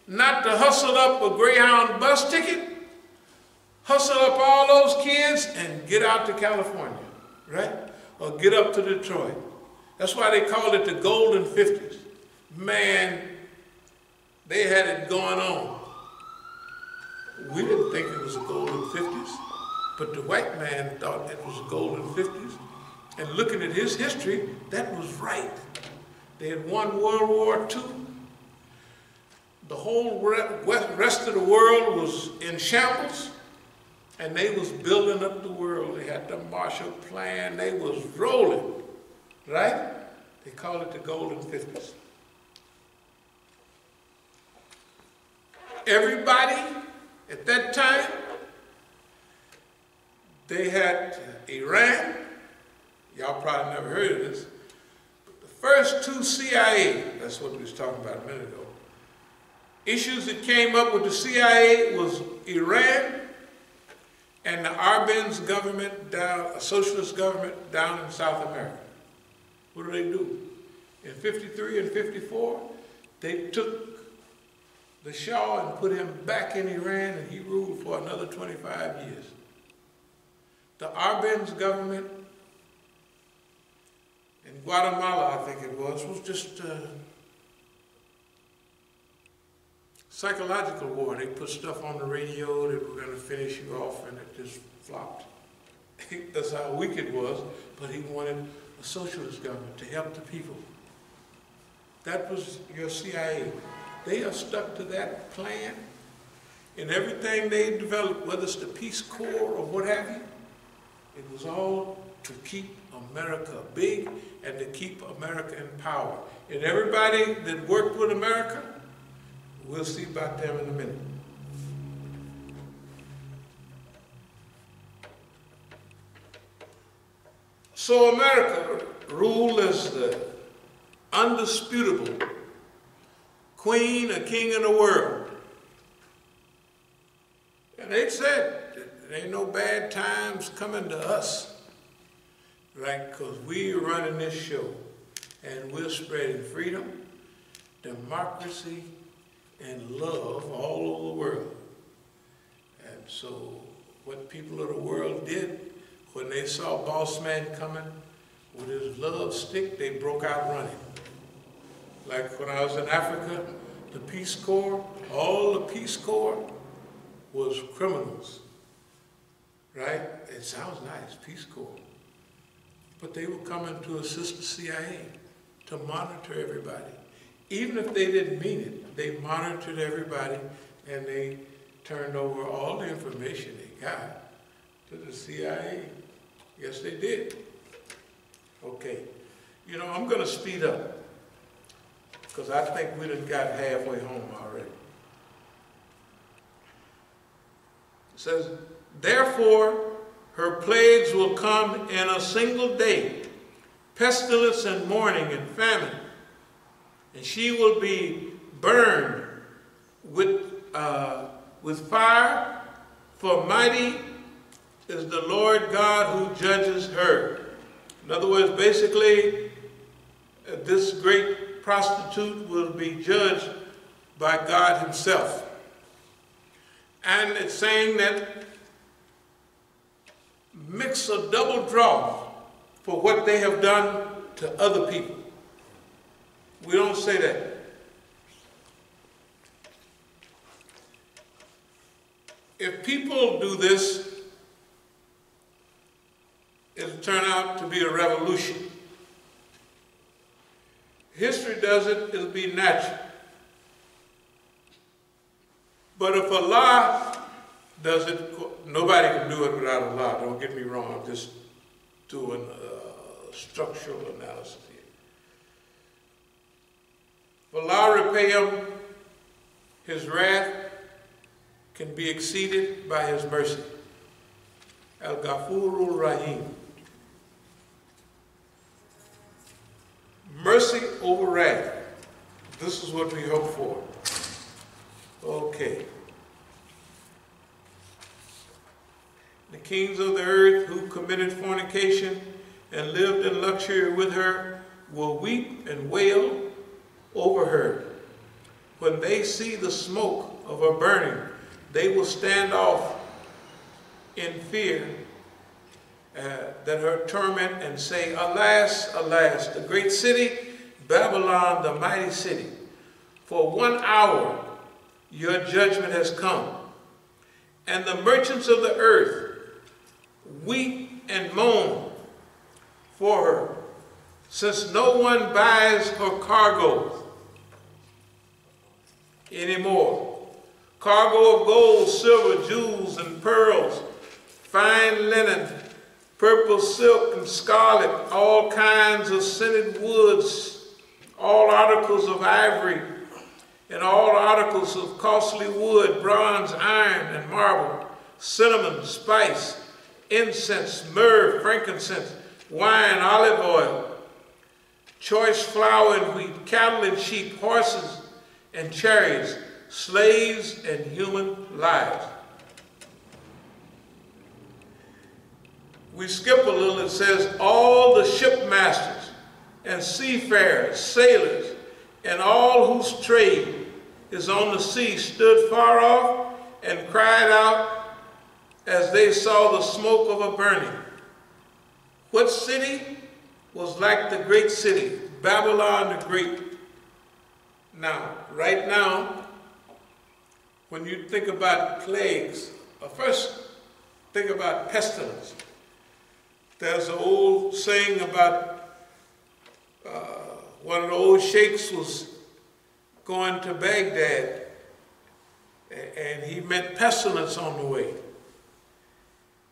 not to hustle up a Greyhound bus ticket, hustle up all those kids and get out to California, right? Or get up to Detroit. That's why they called it the golden 50s. Man, they had it going on. We didn't think it was the golden 50s, but the white man thought it was the golden 50s. And looking at his history, that was right. They had won World War II. The whole rest of the world was in shambles, and they was building up the world. They had the Marshall Plan. They was rolling, right? They called it the golden 50s. Everybody at that time, they had Iran. Y'all probably never heard of this. But the first two CIA, that's what we was talking about a minute ago, issues that came up with the CIA was Iran and the Arbenz government down, a socialist government down in South America. What do? In 53 and 54, they took the Shah and put him back in Iran, and he ruled for another 25 years. The Arbenz government in Guatemala, I think it was just psychological war. They put stuff on the radio that were going to finish you off, and it just flopped. That's how weak it was, but he wanted a socialist government to help the people. That was your CIA. They are stuck to that plan, and everything they developed, whether it's the Peace Corps or what have you, it was all to keep America big and to keep America in power. And everybody that worked with America, we'll see about them in a minute. So America ruled as the undisputable queen or king of the world. And they said, there ain't no bad times coming to us, right? Because we're running this show and we're spreading freedom, democracy, and love all over the world. And so what people of the world did, when they saw Boss Man coming with his love stick, they broke out running. Like when I was in Africa, the Peace Corps, all the Peace Corps was criminals, right? It sounds nice, Peace Corps. But they were coming to assist the CIA to monitor everybody. Even if they didn't mean it, they monitored everybody and they turned over all the information they got to the CIA. Yes, they did. Okay. You know, I'm going to speed up because I think we done got halfway home already. It says, therefore, her plagues will come in a single day, pestilence and mourning and famine. And she will be burned with fire For mighty is the Lord God who judges her. In other words, basically, this great prostitute will be judged by God himself. And it's saying that mix a double draw for what they have done to other people. We don't say that. If people do this, it'll turn out to be a revolution. History does it, it'll be natural. But if Allah does it, nobody can do it without Allah. Don't get me wrong, I'm just doing a structural analysis here. If Allah repay him, his wrath can be exceeded by his mercy. Al-Ghafurur Rahim. Mercy over wrath. This is what we hope for. Okay. The kings of the earth who committed fornication and lived in luxury with her will weep and wail over her. When they see the smoke of her burning, they will stand off in fear that her torment and say, alas, alas, the great city, Babylon, the mighty city. For 1 hour your judgment has come, and the merchants of the earth weep and moan for her, since no one buys her cargo anymore. Cargo of gold, silver, jewels, and pearls, fine linen, purple silk and scarlet, all kinds of scented woods, all articles of ivory, and all articles of costly wood, bronze, iron, and marble, cinnamon, spice, incense, myrrh, frankincense, wine, olive oil, choice flour and wheat, cattle and sheep, horses and chariots, slaves and human lives. We skip a little, it says, all the shipmasters and seafarers, sailors, and all whose trade is on the sea stood far off and cried out as they saw the smoke of a burning. What city was like the great city, Babylon the Great? Now, right now, when you think about plagues, first think about pestilence. There's an old saying about one of the old sheikhs was going to Baghdad, and he met pestilence on the way.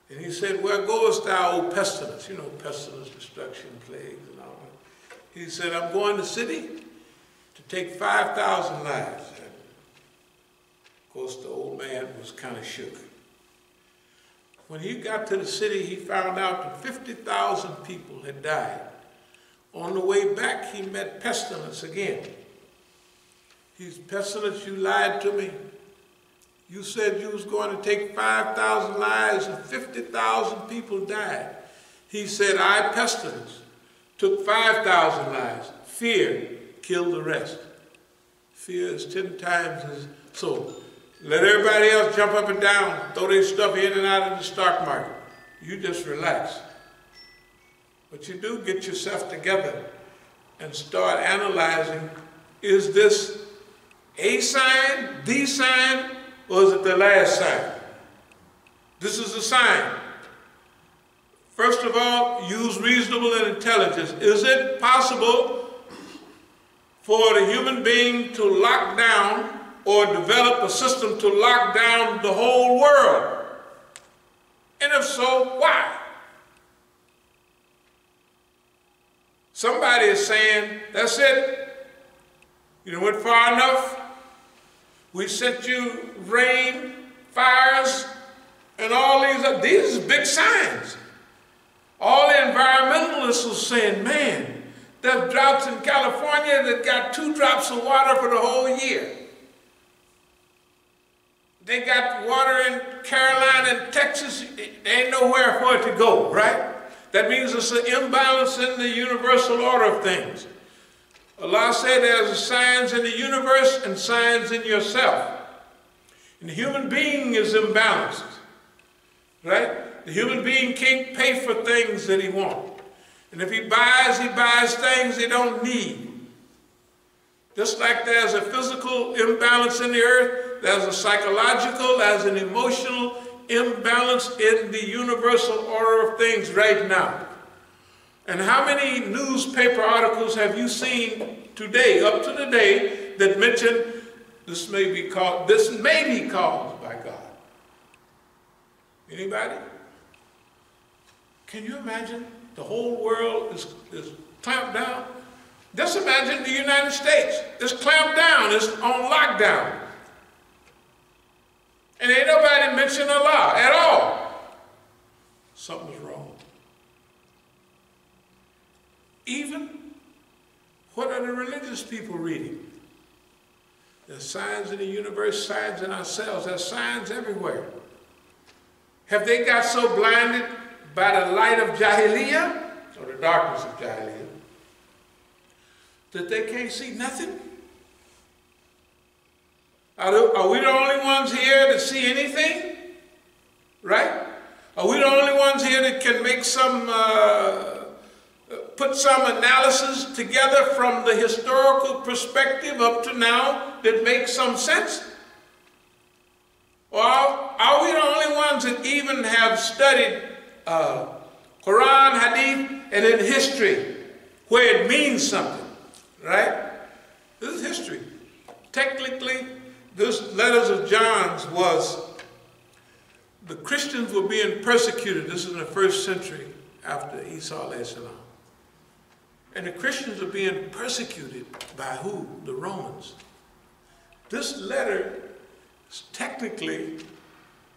And he said, where goest thou, O pestilence? You know, pestilence, destruction, plagues, and all that. He said, I'm going to the city to take 5,000 lives. And of course, the old man was kind of shook. When he got to the city, he found out that 50,000 people had died. On the way back, he met pestilence again. He's, pestilence, you lied to me. You said you was going to take 5,000 lives and 50,000 people died. He said, I, pestilence, took 5,000 lives. Fear killed the rest. Fear is 10 times as, so let everybody else jump up and down, throw their stuff in and out of the stock market. You just relax. But you do get yourself together and start analyzing, is this a sign, the sign, or is it the last sign? This is a sign. First of all, use reasonable intelligence. Is it possible for the human being to lock down or develop a system to lock down the whole world? And if so, why? Somebody is saying, that's it. You went far enough. We sent you rain, fires, and all these are big signs. All the environmentalists are saying, man, there's droughts in California that got 2 drops of water for the whole year. They got water in Carolina and Texas. There ain't nowhere for it to go, right? That means it's an imbalance in the universal order of things. Allah said there's signs in the universe and signs in yourself. And the human being is imbalanced, right? The human being can't pay for things that he wants. And if he buys things he don't need. Just like there's a physical imbalance in the earth, there's a psychological, there's an emotional imbalance in the universal order of things right now. And how many newspaper articles have you seen today, up to the day, that mention this may be caused by God? Anybody? Can you imagine the whole world is clamped down? Just imagine the United States. It's clamped down. It's on lockdown. And ain't nobody mention Allah at all. Something's wrong. Even what are the religious people reading? There's signs in the universe, signs in ourselves. There's signs everywhere. Have they got so blinded by the light of Jahiliyyah, or the darkness of Jahiliyyah, that they can't see nothing? Are we the only ones here that see anything? Right? Are we the only ones here that can make some, put some analysis together from the historical perspective up to now that makes some sense? Or are we the only ones that even have studied Quran, Hadith, and in history, where it means something, right? This is history. Technically, this letters of John's was, the Christians were being persecuted. This is in the 1st century after Isa alayhi salam. And the Christians were being persecuted by who? The Romans. This letter is technically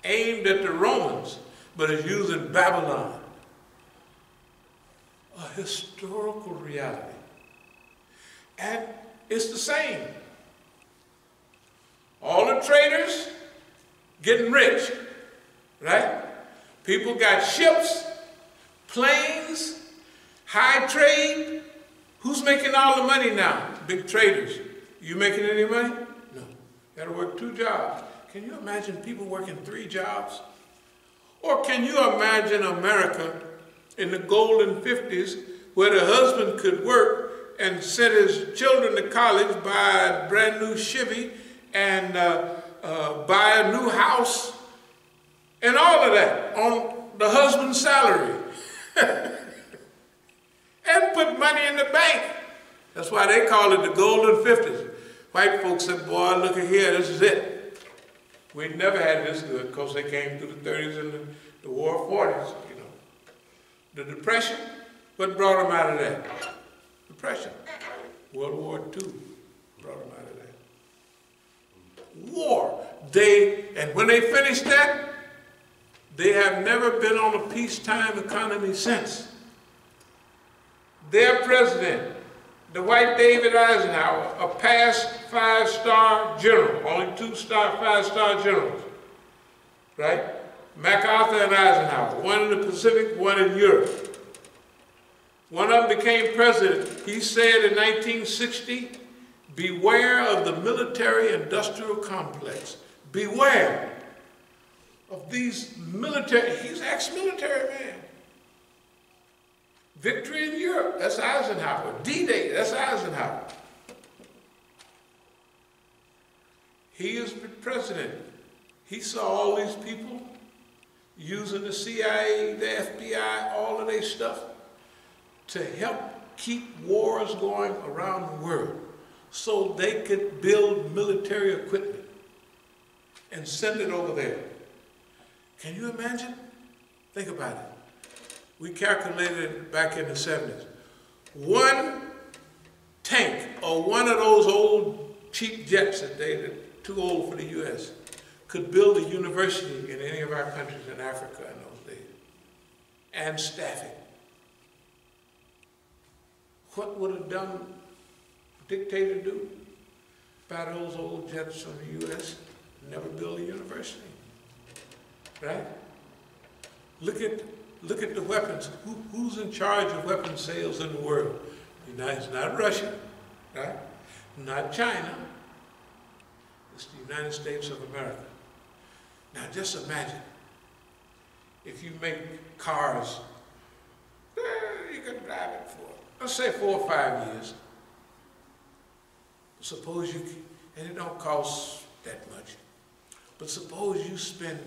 aimed at the Romans, but is used in Babylon. A historical reality. And it's the same. All the traders getting rich, right? People got ships, planes, high trade. Who's making all the money now? Big traders. You making any money? No. You gotta work 2 jobs. Can you imagine people working 3 jobs? Or can you imagine America in the golden 50s where the husband could work and send his children to college, buy a brand new Chevy, and buy a new house, and all of that on the husband's salary. And put money in the bank. That's why they call it the golden 50s. White folks said, boy, look at here, this is it. We never had this good because they came through the 30s and the war of 40s, you know. The Depression, what brought them out of that? Depression. World War II brought them out of that. War. And when they finished that, they have never been on a peacetime economy since. Their president, the white David Eisenhower, a past 5-star general, only 5-star generals, right? MacArthur and Eisenhower, one in the Pacific, one in Europe. One of them became president. He said in 1960, beware of the military-industrial complex. Beware of these military, he's ex-military man. Victory in Europe, that's Eisenhower. D-Day, that's Eisenhower. He is the president. He saw all these people using the CIA, the FBI, all of their stuff to help keep wars going around the world so they could build military equipment and send it over there. Can you imagine? Think about it. We calculated it back in the 70s. One tank or one of those old cheap jets that they're too old for the U.S. could build a university in any of our countries in Africa in those days. And staffing. What would a dumb dictator do by those old jets from the U.S.? never build a university, right? Look at the weapons. Who's in charge of weapons sales in the world? It's not Russia, right? Not China. It's the United States of America. Now just imagine if you make cars, you can drive it for, let's say 4 or 5 years. Suppose you, and it don't cost that much, but suppose you spend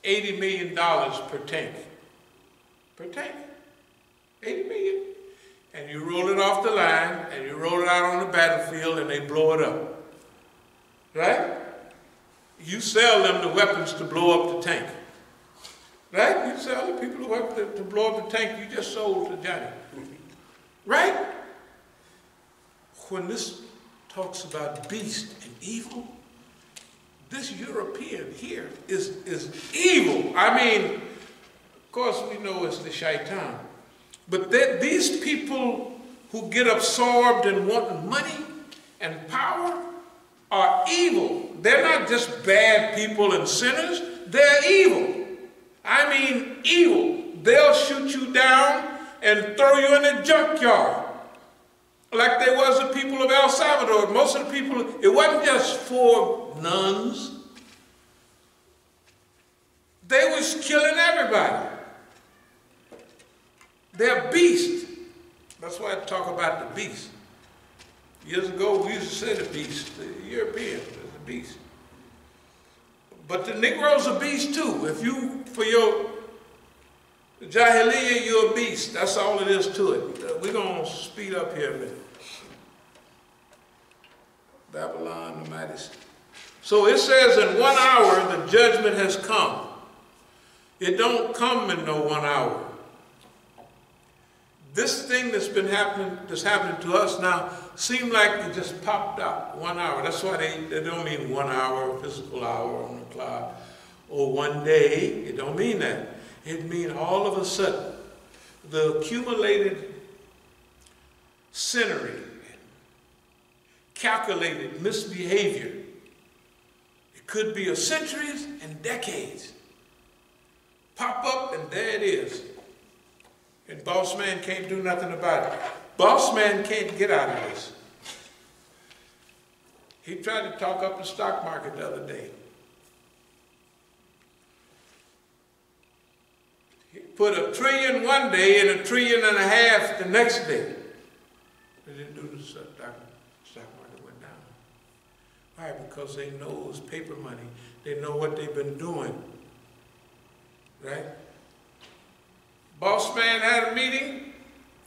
$80 million per tank. Per tank. 80 million. And you roll it off the line, and you roll it out on the battlefield, and they blow it up. Right? You sell them the weapons to blow up the tank. Right? You sell the people the weapons to blow up the tank you just sold to Johnny. Right? When this talks about beast and evil, this European here is evil. I mean, of course we know it's the shaitan. But these people who get absorbed in wanting money and power are evil. They're not just bad people and sinners, they're evil. I mean evil. They'll shoot you down and throw you in a junkyard. Like they was the people of El Salvador. Most of the people, it wasn't just 4 nuns. They was killing everybody. They're beasts. That's why I talk about the beast. Years ago, we used to say the beast. The Europeans is the beast. But the Negroes are beasts too. If you, for your Jahiliyyah, you're a beast. That's all it is to it. We're going to speed up here a minute. Babylon, the mighty. So it says in 1 hour the judgment has come. It don't come in no 1 hour. This thing that's happening to us now, seemed like it just popped out 1 hour. That's why they don't mean 1 hour, physical hour on the clock, or 1 day. It don't mean that. It means all of a sudden, the accumulated sinnery, calculated misbehavior, it could be of centuries and decades, pop up and there it is. And boss man can't do nothing about it. Boss man can't get out of this. He tried to talk up the stock market the other day. He put $1 trillion one day and $1.5 trillion the next day. They didn't do the stock market went down. Why? Because they know it's paper money. They know what they've been doing. Right? Boss man had a meeting.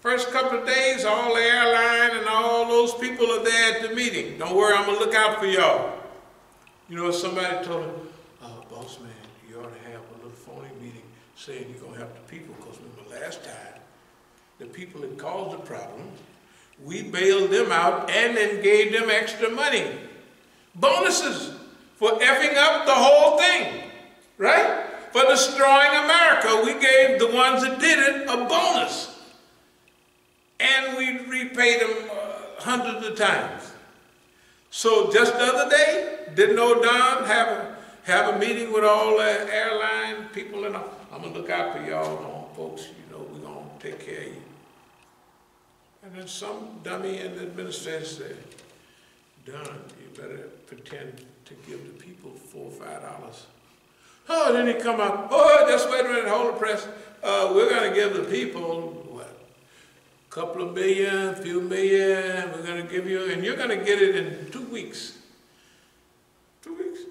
First couple of days, all the airline and all those people are there at the meeting. Don't worry, I'm going to look out for y'all. You know, somebody told him, boss man, you ought to have a little phony meeting saying you're going to help the people, because remember last time, the people that caused the problem, we bailed them out and then gave them extra money. Bonuses for effing up the whole thing, right? For destroying America, we gave the ones that did it a bonus. And we repaid them hundreds of times. So just the other day, didn't O'Don have a meeting with all the airline people? And I'm going to look out for y'all, folks. You know, we're going to take care of you. And then some dummy in the administration said, Don, you better pretend to give the people $4 or $5. Oh, then he come out, oh, just wait a minute, hold the press. We're going to give the people, what, a couple of million, a few million, we're going to give you, and you're going to get it in 2 weeks. 2 weeks.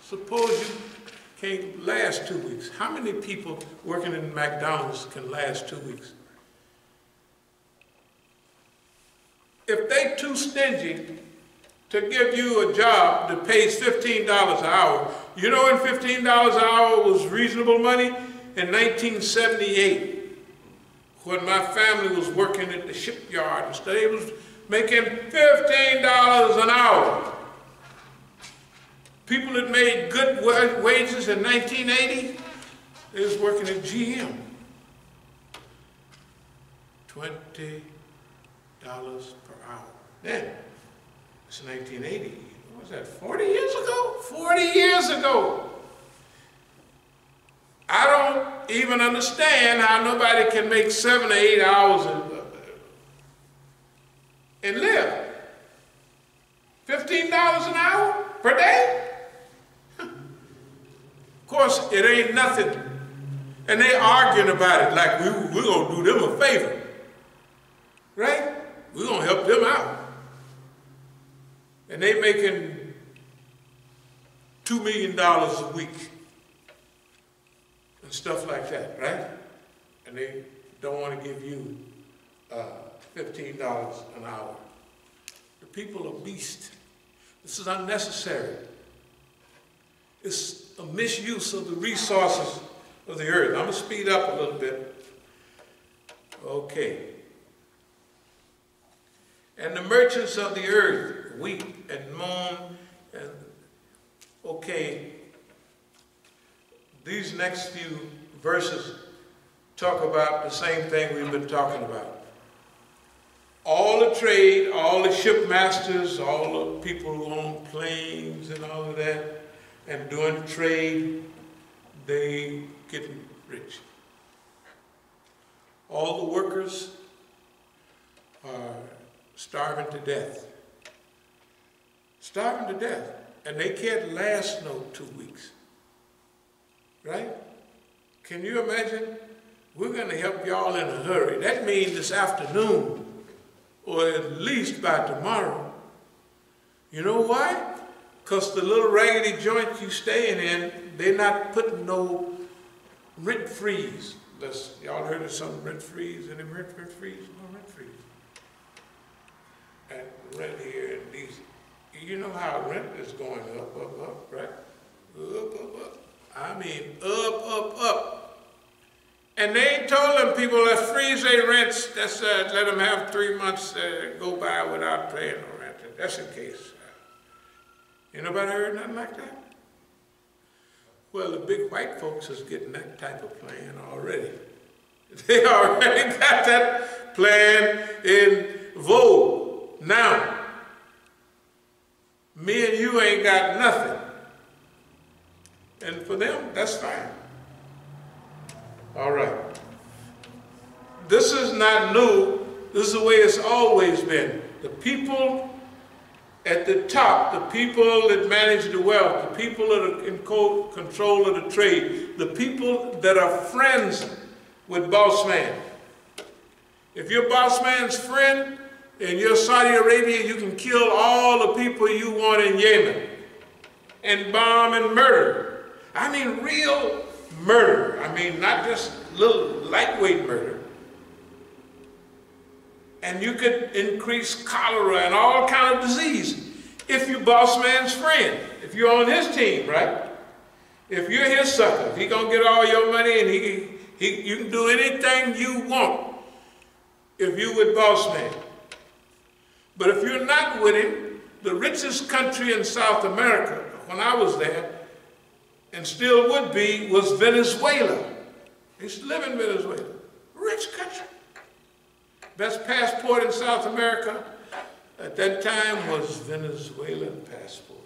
Suppose you can't last 2 weeks. How many people working in McDonald's can last 2 weeks? If they too stingy to give you a job that pays $15 an hour, you know when $15 an hour was reasonable money? In 1978, when my family was working at the shipyard and stuff, they was making $15 an hour. People that made good wages in 1980, they was working at GM. $20 per hour. Then, It's 1980. What was that, 40 years ago? 40 years ago. I don't even understand how nobody can make 7 or 8 hours and live. $15 an hour per day? Of course, it ain't nothing. And they arguing about it like we're going to do them a favor. Right? We're going to help them out. And they making $2 million a week and stuff like that, right? And they don't want to give you $15 an hour. The people are beasts. This is unnecessary. It's a misuse of the resources of the earth. I'm going to speed up a little bit. Okay. And the merchants of the earth weep and moan. And okay, these next few verses talk about the same thing we've been talking about. All the trade, all the shipmasters, all the people who own planes and all of that, and doing trade, they getting rich. All the workers are starving to death. Starving to death. And they can't last no 2 weeks. Right? Can you imagine? We're going to help y'all in a hurry. That means this afternoon, or at least by tomorrow. You know why? Because the little raggedy joint you staying in, they're not putting no rent freeze. Y'all heard of some rent freeze? Any rent freeze? No rent freeze. And rent here and these, you know how rent is going up, right? Up. I mean, up. And they ain't told them people that freeze their rents, that's let them have 3 months go by without paying no rent. That's the case. You nobody heard nothing like that? Well, the big white folks is getting that type of plan already. They already got that plan in vogue. Now, me and you ain't got nothing. And for them, that's fine. All right. This is not new. This is the way it's always been. The people at the top, the people that manage the wealth, the people that are in control of the trade, the people that are friends with boss man. If you're boss man's friend and you're Saudi Arabia, you can kill all the people you want in Yemen and bomb and murder. I mean real murder. I mean not just little lightweight murder. And you could increase cholera and all kind of disease if you're boss man's friend, if you're on his team, right? If you're his sucker, if he gonna get all your money and you can do anything you want if you with boss man. But if you're not with him, the richest country in South America, when I was there, and still would be, was Venezuela. I used to live in Venezuela. Rich country. Best passport in South America at that time was Venezuelan passport.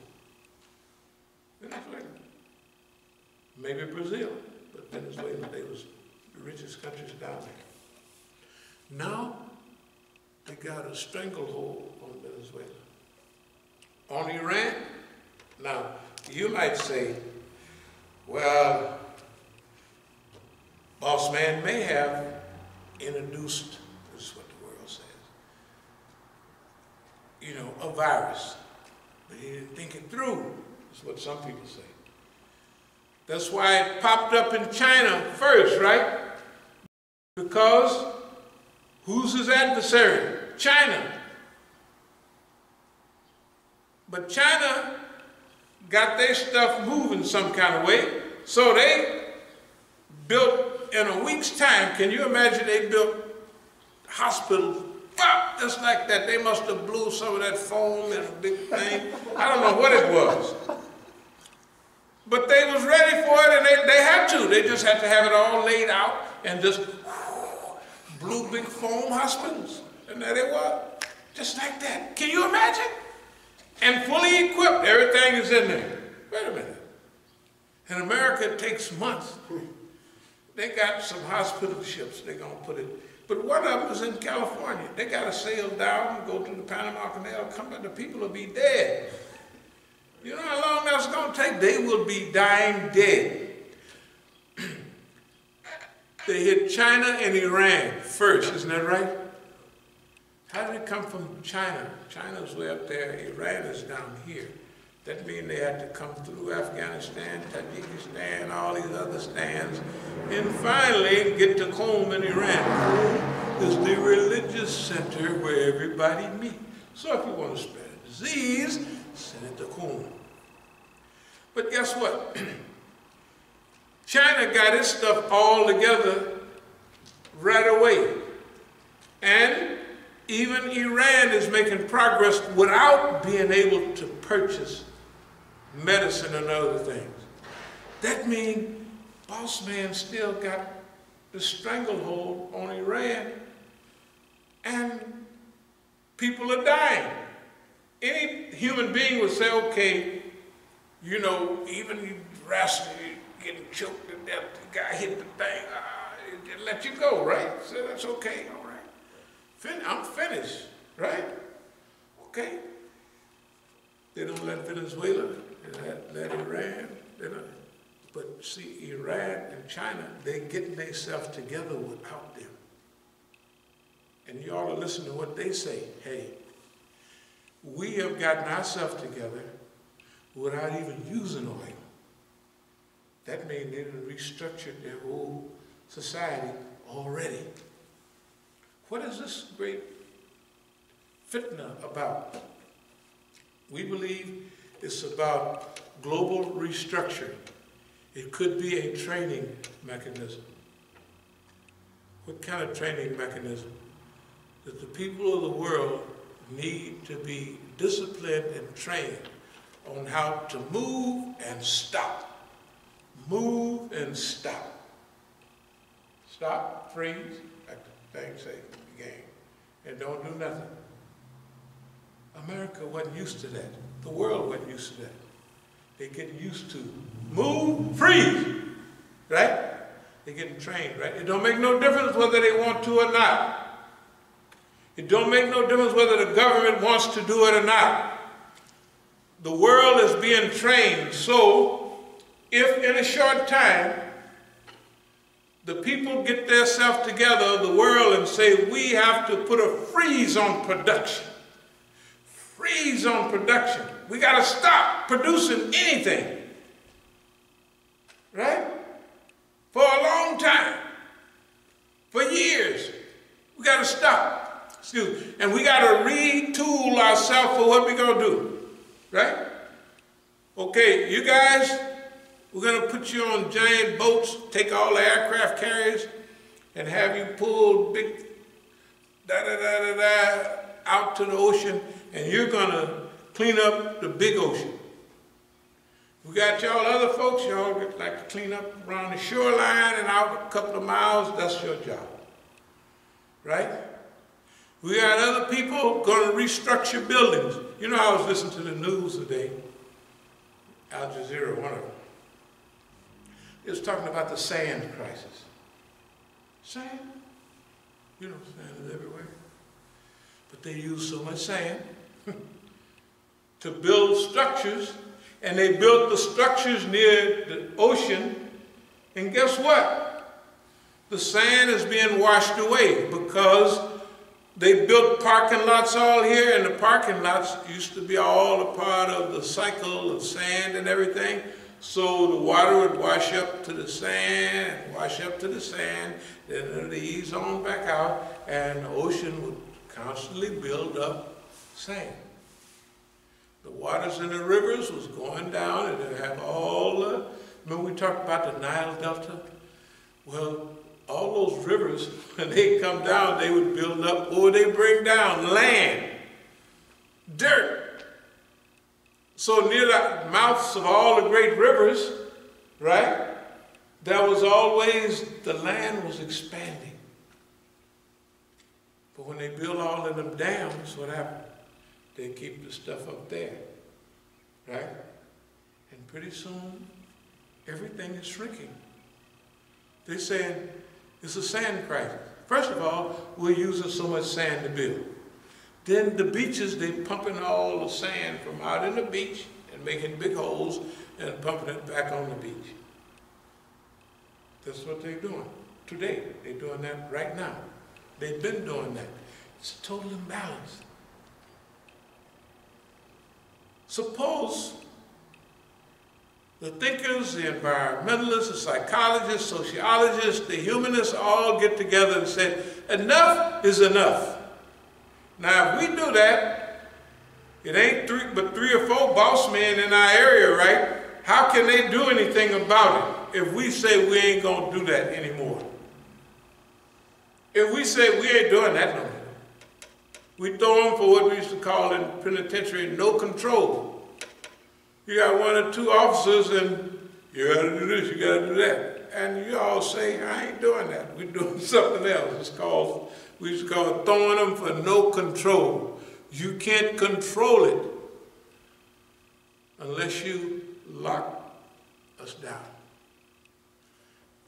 Venezuela. Maybe Brazil, but Venezuela, they was the richest countries down there. Now, they got a stranglehold on Venezuela. On Iran, now, you might say, well, boss man may have introduced, this is what the world says, you know, a virus, but he didn't think it through, is what some people say. That's why it popped up in China first, right? Because who's his adversary? China. But China got their stuff moving some kind of way, so they built in a week's time. Can you imagine they built hospitals just like that? They must have blew some of that foam in a big thing. I don't know what it was. But they was ready for it, and they had to. They just had to have it all laid out and just blew big foam hospitals. And there they were, just like that. Can you imagine? and fully equipped. Everything is in there. Wait a minute. In America, it takes months. They got some hospital ships they're going to put it. But one of them is in California. They got to sail down, go to the Panama Canal, come back. The people will be dead. You know how long that's going to take? They will be dying dead. They hit China and Iran first, isn't that right? How did it come from China? China's way up there, Iran is down here. That means they had to come through Afghanistan, Tajikistan, all these other stands, and finally get to Qom in Iran. Qom is the religious center where everybody meets. So if you want to spread a disease, send it to Qom. But guess what? China got its stuff all together right away. And even Iran is making progress without being able to purchase medicine and other things. That means boss man still got the stranglehold on Iran, and people are dying. Any human being would say, okay, you know, even you rascal, getting choked to death, the guy hit the thing, it let you go, right? So that's okay, all right. I'm finished, right? Okay. They don't let Venezuela, they let Iran, they don't. But see, Iran and China, they're getting themselves together without them. And you ought to listen to what they say. Hey, we have gotten ourselves together without even using oil. That means they done restructured their whole society already. What is this great fitna about? We believe it's about global restructuring. It could be a training mechanism. What kind of training mechanism? That the people of the world need to be disciplined and trained on how to move and stop. Move and stop. Stop, freeze, like the thing say, the game, and don't do nothing. America wasn't used to that. The world wasn't used to that. They're getting used to move, freeze, right? They're getting trained, right? It don't make no difference whether they want to or not. It don't make no difference whether the government wants to do it or not. The world is being trained. So if in a short time the people get themselves together, the world, and say we have to put a freeze on production. Freeze on production. We got to stop producing anything. Right? For a long time. For years. We got to stop. Excuse me. And we got to retool ourselves for what we're going to do. Right? Okay, you guys, we're going to put you on giant boats, take all the aircraft carriers, and have you pull big out to the ocean, and you're going to clean up the big ocean. We got y'all other folks, y'all like to clean up around the shoreline and out a couple of miles. That's your job. Right? We got other people going to restructure buildings. You know, I was listening to the news today. Al Jazeera, one of them. It was talking about the sand crisis. Sand? You know, sand is everywhere. But they use so much sand to build structures, and they built the structures near the ocean, and guess what? The sand is being washed away because they built parking lots all here, and the parking lots used to be all a part of the cycle of sand and everything. So the water would wash up to the sand, wash up to the sand, then it would ease on back out, and the ocean would constantly build up sand. The waters in the rivers was going down, and it had all the, remember we talked about the Nile Delta? Well, all those rivers, when they come down, they would build up, or they bring down land, dirt. So near the mouths of all the great rivers, right, there was always, the land was expanding. But when they built all of them dams, what happened? they keep the stuff up there, right? And pretty soon, everything is shrinking. They're saying it's a sand crisis. First of all, we're using so much sand to build. Then the beaches, they're pumping all the sand from out in the beach and making big holes and pumping it back on the beach. That's what they're doing today. They're doing that right now. They've been doing that. It's a total imbalance. Suppose the thinkers, the environmentalists, the psychologists, sociologists, the humanists all get together and say, enough is enough. Now, if we do that, it ain't but 3 or 4 boss men in our area, right? How can they do anything about it if we say we ain't going to do that anymore? If we say we ain't doing that no more, we throw them for what we used to call in penitentiary no control. You got 1 or 2 officers and you got to do this, you got to do that. And you all say, I ain't doing that. We're doing something else. We used to call it throwing them for no control. You can't control it unless you lock us down.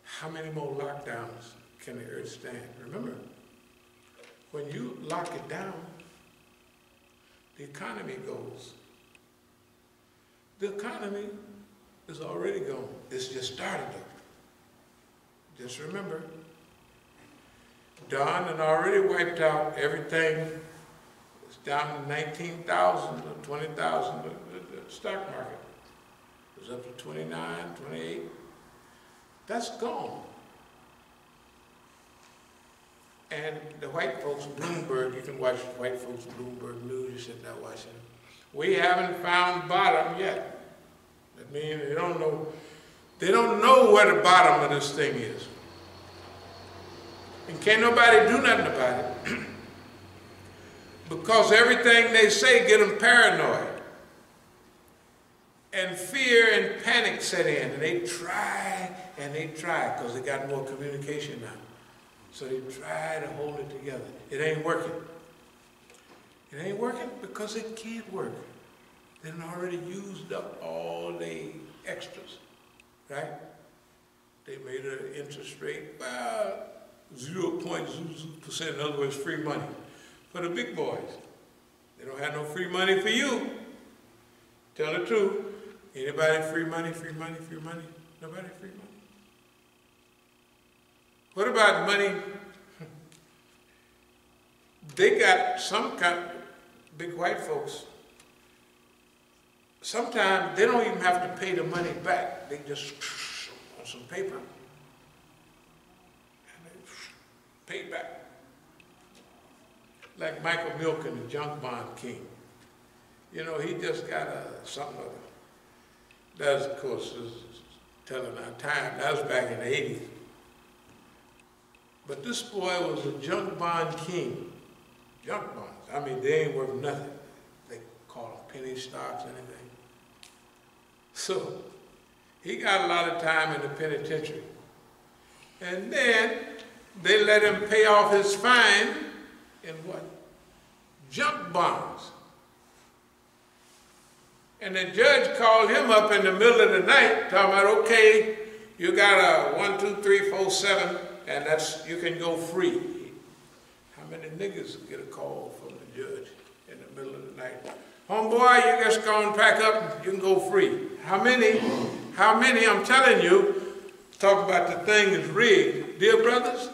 How many more lockdowns can the earth stand? Remember, when you lock it down, the economy goes. The economy is already gone. It's just started though. Just remember, Don had already wiped out everything. It's down to 19,000 or 20,000, the stock market. It was up to 29, 28. That's gone. And the white folks, Bloomberg, you can watch white folks Bloomberg News, you sit there watching it. We haven't found bottom yet. That means they don't know where the bottom of this thing is. And can't nobody do nothing about it. Because everything they say get them paranoid. And fear and panic set in. And they try, because they got more communication now. So they try to hold it together. It ain't working. It ain't working because it can't work. They've already used up all the extras, right? They made an interest rate, 0.02%, in other words, free money for the big boys. They don't have no free money for you. Tell the truth. Anybody free money, free money, free money? Nobody free money? What about money? They got some kind of big white folks. Sometimes they don't even have to pay the money back. They just on some paper and they pay back. Like Michael Milken, the junk bond king. You know, he just got something other. That's, of course, is telling our time. That was back in the 80s. But this boy was a junk bond king. Junk bonds. I mean, they ain't worth nothing. They call them penny stocks, anything. So, he got a lot of time in the penitentiary. And then, they let him pay off his fine in what? Junk bonds. And the judge called him up in the middle of the night, talking about, okay, you got a 1, 2, 3, 4, 7, and you can go free. How many niggas get a call from the judge in the middle of the night? Homeboy, you just go and pack up, you can go free. How many? How many? I'm telling you, talk about the thing is rigged. Dear brothers,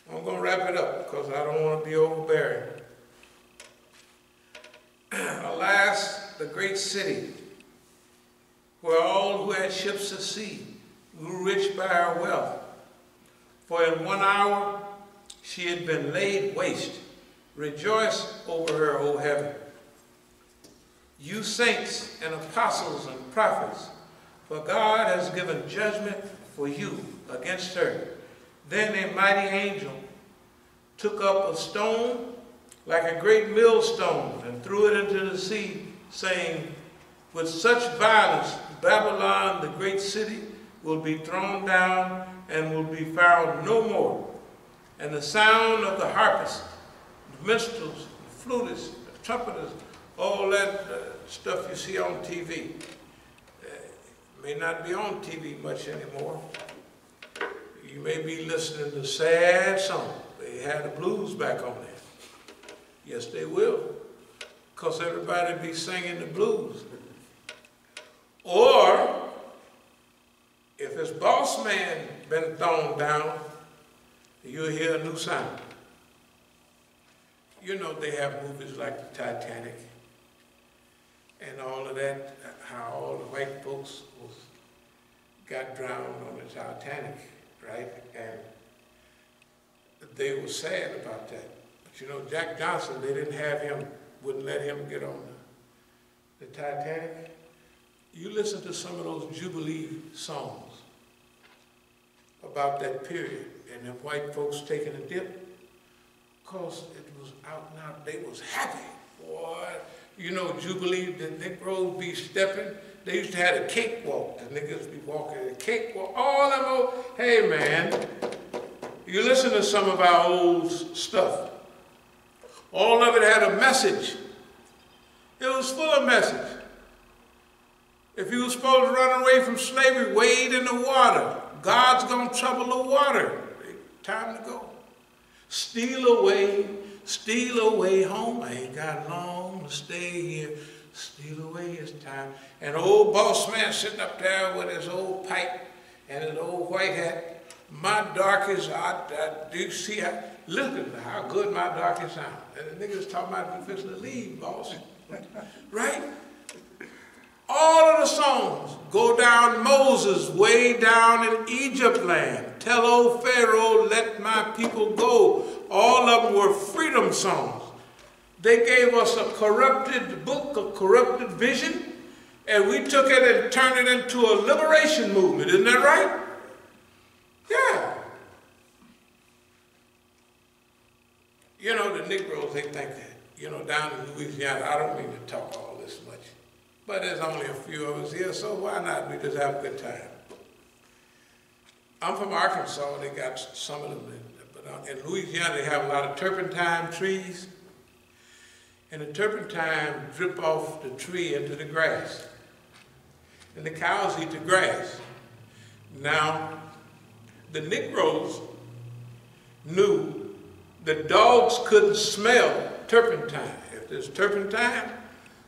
I'm going to wrap it up because I don't want to be overbearing. Alas, the great city, where all who had ships at sea grew rich by her wealth. For in 1 hour she had been laid waste. Rejoice over her, O heaven. You saints and apostles and prophets, for God has given judgment for you against her. Then a mighty angel took up a stone like a great millstone and threw it into the sea, saying, with such violence, Babylon, the great city, will be thrown down and will be found no more. And the sound of the harpists, the minstrels, the flutists, the trumpeters, all that stuff you see on TV. May not be on TV much anymore. You may be listening to sad songs. They had the blues back on there. Yes, they will, because everybody be singing the blues. Or, if his boss man been thrown down, you'll hear a new sound. You know they have movies like the Titanic and all of that, how all the white folks got drowned on the Titanic, right? And they were sad about that. But you know, Jack Johnson, they didn't have him, wouldn't let him get on the Titanic. You listen to some of those Jubilee songs about that period and the white folks taking a dip, because it was out and out, they was happy. Boy, you know, Jubilee, the Negroes be stepping. They used to have a cakewalk. The niggas be walking a cakewalk. All of them, hey man, you listen to some of our old stuff. All of it had a message. It was full of message. If you were supposed to run away from slavery, wade in the water. God's gonna trouble the water. Time to go. Steal away home. I ain't got long to stay here. Steal away his time. And old boss man sitting up there with his old pipe and his old white hat. My darkies, do you see how, listen to how good my darkies sound. And the niggas talking about you fixing to leave, boss. Right? All of the songs go down Moses, way down in Egypt land. Tell old Pharaoh, let my people go. All of them were freedom songs. They gave us a corrupted book, a corrupted vision, and we took it and turned it into a liberation movement. Isn't that right? Yeah. You know, the Negroes, they think that. You know, down in Louisiana, I don't mean to talk all this much, but there's only a few of us here, so why not? We just have a good time. I'm from Arkansas. They got some of them, but in Louisiana, they have a lot of turpentine trees. And the turpentine drip off the tree into the grass. And the cows eat the grass. Now, the Negroes knew the dogs couldn't smell turpentine. If there's turpentine,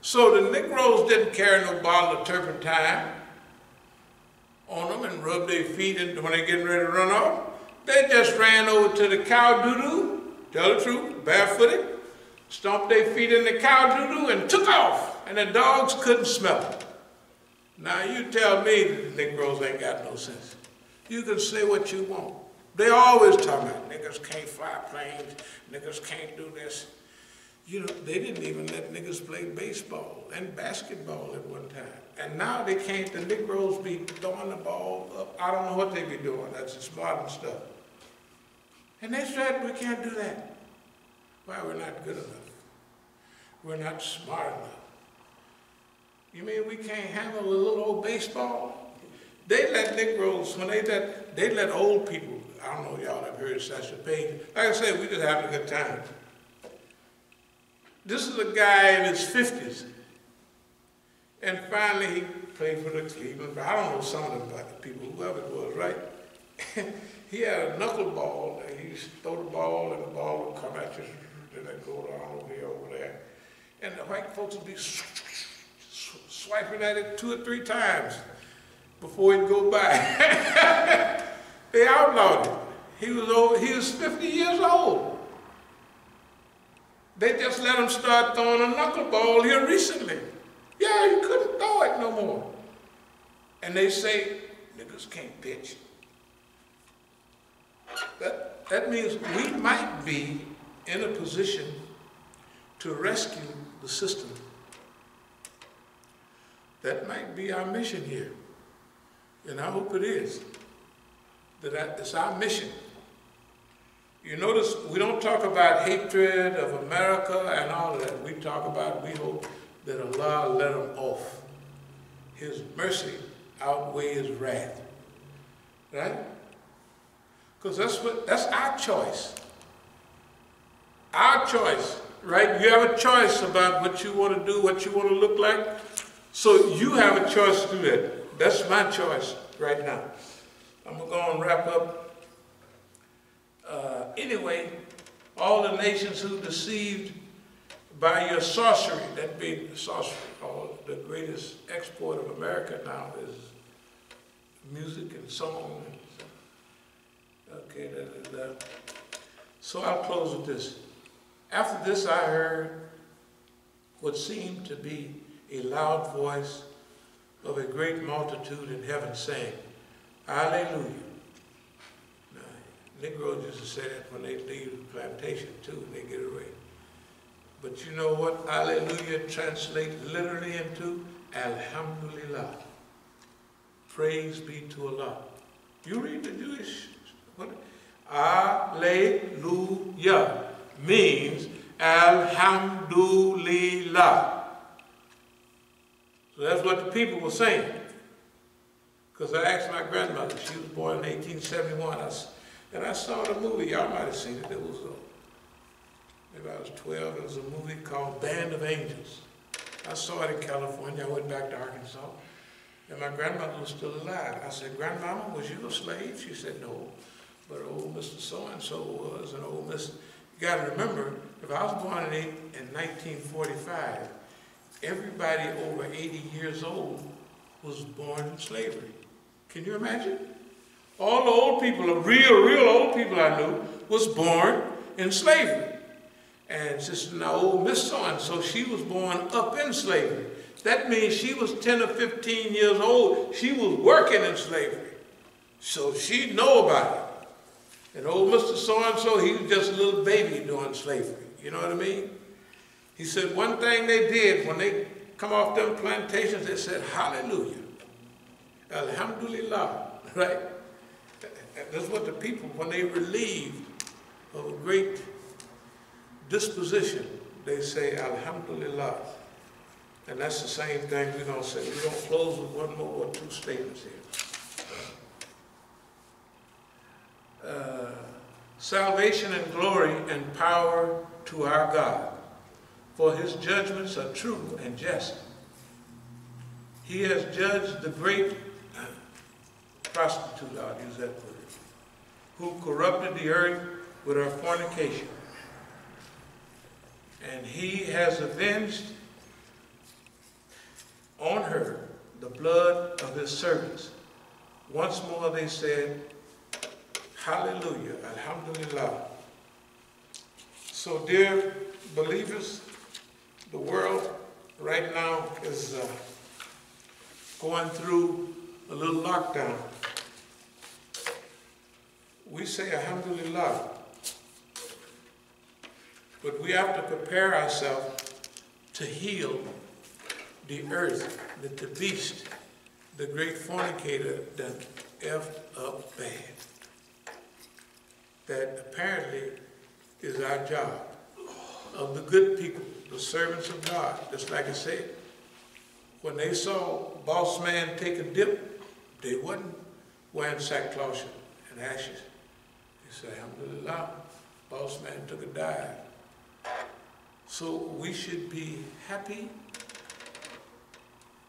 so the Negroes didn't carry no bottle of turpentine on them and rub their feet in when they're getting ready to run off. They just ran over to the cow doo-doo, tell the truth, barefooted, stomped their feet in the cow doo-doo and took off, and the dogs couldn't smell it. Now you tell me that the Negroes ain't got no sense. You can say what you want. They always talk about niggas can't fly planes, niggas can't do this. You know, they didn't even let niggas play baseball and basketball at one time. And now they can't, the Negroes be throwing the ball up. I don't know what they be doing, that's just modern stuff. And they said we can't do that. Why, we're not good enough. We're not smart enough. You mean we can't handle a little old baseball? They let Negroes, when they let old people, I don't know y'all have heard such a page. Like I said, we just having a good time. This is a guy in his 50s. And finally he played for the Cleveland, I don't know some of the people, whoever it was, right? He had a knuckleball, and he used to throw the ball, and the ball would come at you, and then go down over here, over there. And the white folks would be swiping at it 2 or 3 times before it'd go by. They outlawed it. He was 50 years old. They just let him start throwing a knuckleball here recently. Yeah, he couldn't throw it no more. And they say, niggas can't pitch. That means we might be in a position to rescue the system. That might be our mission here. And I hope it is. That's our mission. You notice we don't talk about hatred of America and all of that. We talk about, we hope that Allah let him off. His mercy outweighs his wrath. Right? Because that's our choice. Our choice right? You have a choice about what you want to do, what you want to look like. So you have a choice to do that. That's my choice right now. I'm going to go and wrap up. Anyway, all the nations who deceived by your sorcery, that being sorcery, the greatest export of America now is music and song. Okay, So I'll close with this. After this, I heard what seemed to be a loud voice of a great multitude in heaven saying, Hallelujah. Negroes used to say that when they leave the plantation too, and they get away. But you know what Hallelujah translates literally into? Alhamdulillah. Praise be to Allah. You read the Jewish, what? Hallelujah means Alhamdulillah. So that's what the people were saying. Because I asked my grandmother, she was born in 1871, and I saw the movie, y'all might have seen it, it was, maybe I was 12, it was a movie called Band of Angels. I saw it in California, I went back to Arkansas, and my grandmother was still alive. I said, Grandmama, was you a slave? She said, no, but old Mr. So-and-so was, and old Mr. You gotta remember, if I was born in 1945, everybody over 80 years old was born in slavery. Can you imagine? All the old people, the real old people I knew, was born in slavery. And Sister now old Miss So-and-so, she was born up in slavery. That means she was 10 or 15 years old. She was working in slavery. So she'd know about it. And old Mr. So-and-so, he was just a little baby doing slavery. You know what I mean? He said one thing they did when they come off them plantations, they said, Hallelujah. Alhamdulillah. Right? That's what the people, when they relieved of a great disposition, they say, Alhamdulillah. And that's the same thing we're going to say. We're going to close with one more or two statements here. Salvation and glory and power to our God, for his judgments are true and just. He has judged the great prostitute, I'll use that word, who corrupted the earth with her fornication. And he has avenged on her the blood of his servants. Once more they said, Hallelujah, Alhamdulillah. So dear believers, the world right now is going through a little lockdown. We say Alhamdulillah, but we have to prepare ourselves to heal the earth that the beast, the great fornicator, done effed up bad. That apparently is our job of the good people, the servants of God. Just like I said, when they saw boss man take a dip, they wasn't wearing sackcloth and ashes. They said, Alhamdulillah, boss man took a dive. So we should be happy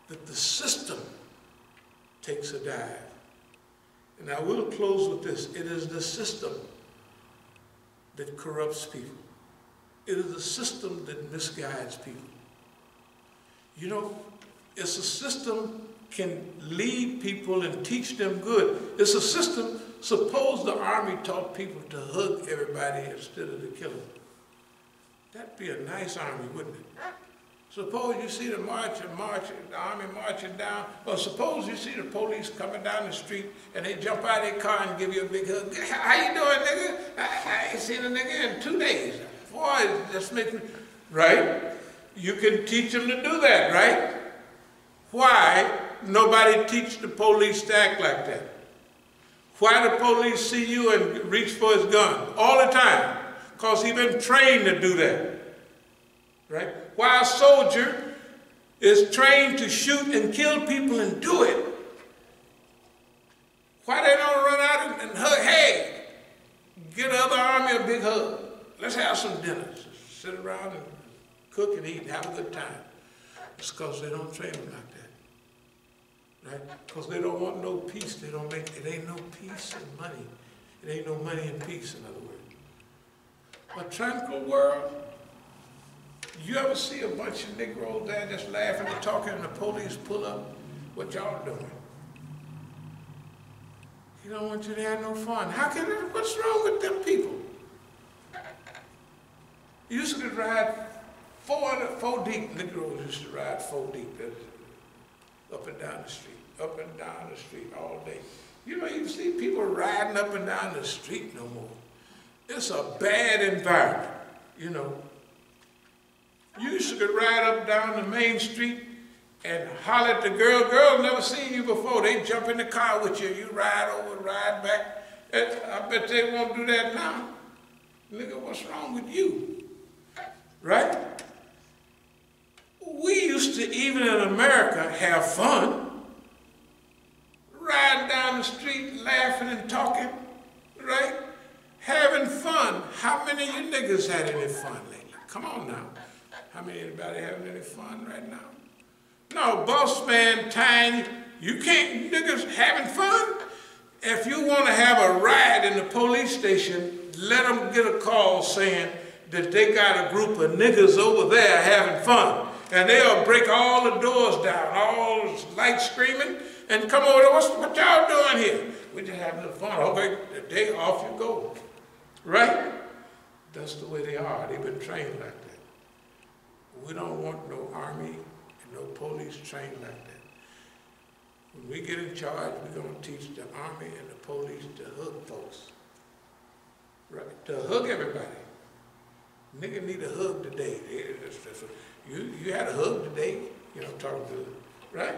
that the system takes a dive. And I will close with this. It is the system that corrupts people. It is the system that misguides people. You know, it's a system can lead people and teach them good. It's a system, suppose the army taught people to hug everybody instead of to kill them. That'd be a nice army, wouldn't it? Suppose you see the army marching down, or suppose you see the police coming down the street and they jump out of their car and give you a big hug. How you doing, nigga? I ain't seen a nigga in 2 days. Boy, it just makes me, right? You can teach them to do that, right? Why nobody teach the police to act like that? Why the police see you and reach for his gun all the time? Because he's been trained to do that, right? Why a soldier is trained to shoot and kill people and do it. Why they don't run out and hug, hey, give the other army a big hug. Let's have some dinner. sit around and cook and eat and have a good time. It's because they don't train them like that. Right? Because they don't want no peace. They don't make, it ain't no peace and money. It ain't no money and peace, in other words. A tranquil world, you ever see a bunch of Negroes there just laughing and talking and the police pull up? What y'all doing? He don't want you to have no fun. How can it, what's wrong with them people? You used to ride four deep, Negroes used to ride 4 deep, up and down the street all day. You don't even see people riding up and down the street no more. It's a bad environment, you know. You used to ride up down the main street and holler at the girl. Girls never seen you before. They jump in the car with you. You ride over, ride back. I bet they won't do that now. Nigga, what's wrong with you? Right? We used to, even in America, have fun. Riding down the street, laughing and talking, right? Having fun. How many of you niggas had any fun lately? Come on now. How many anybody having any fun right now? No, boss man, Tiny, you can't, niggas having fun? If you want to have a ride in the police station, let them get a call saying that they got a group of niggas over there having fun. And they'll break all the doors down, all the lights screaming, and come over there, what y'all doing here? We just having a little fun. Okay, the day off you go. Right? That's the way they are. They've been trained like that. We don't want no army and no police trained like that. When we get in charge, we're going to teach the army and the police to hug folks. Right? To hug everybody. Nigga need a hug today. You had a hug today, you know, talking to them, right?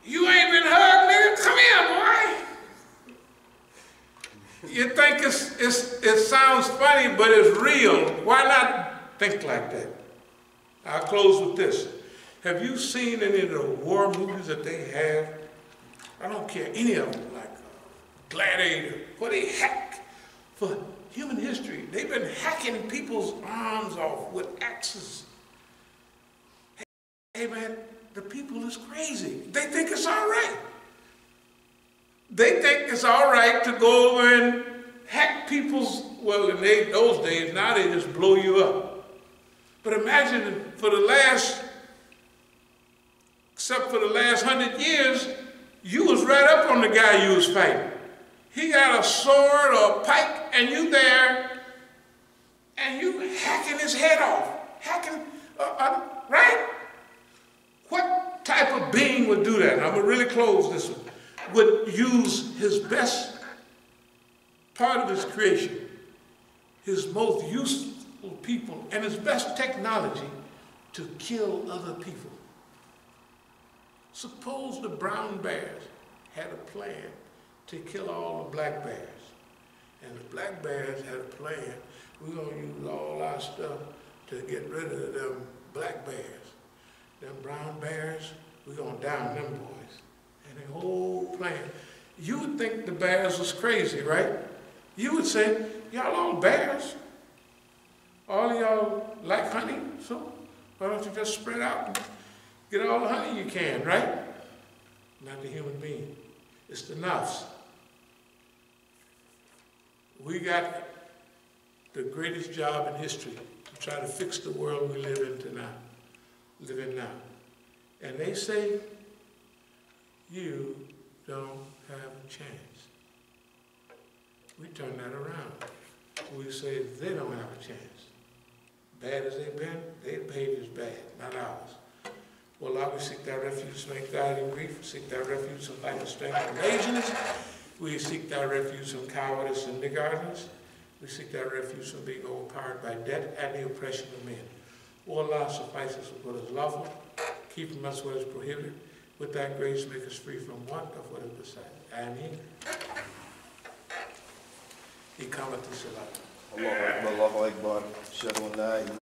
You ain't been hugged, nigga. Come here, boy. You think it sounds funny, but it's real. Why not think like that? I'll close with this. Have you seen any of the war movies that they have? I don't care, any of them, like Gladiator, where they hack for human history. They've been hacking people's arms off with axes. Hey man, the people is crazy. They think it's all right. They think it's all right to go over and hack people's, well, in those days, now they just blow you up. But imagine for the last, except for the last 100 years, you was right up on the guy you was fighting. He got a sword or a pike, and you there, and you hacking his head off. Hacking, right? What type of being would do that? And I'm going to really close this one. Would use his best part of his creation, his most useful people, and his best technology to kill other people. Suppose the brown bears had a plan to kill all the black bears. And the black bears had a plan, we're going to use all our stuff to get rid of them black bears. Them brown bears, we're going to down them boys. And the whole plan. You would think the bears was crazy, right? You would say, y'all all bears. All of y'all like honey, so why don't you just spread out and get all the honey you can, right? Not the human being. It's the nafs. We got the greatest job in history to try to fix the world we live in now. And they say, you don't have a chance. We turn that around. We say they don't have a chance. Bad as they've been, their behavior is bad, not ours. Well, Allah, we seek thy refuge from anxiety and grief. We seek thy refuge from lack of strength and laziness. We seek thy refuge from cowardice and niggardliness. We seek thy refuge from being overpowered by debt and the oppression of men. O Allah, suffice us with what is lawful, keep from us what is prohibited. With thy grace, make us free from want of what is beside. Ameen. Iqamati salat. Allahu Akbar, Allahu Akbar. Ashhadu an la ilaha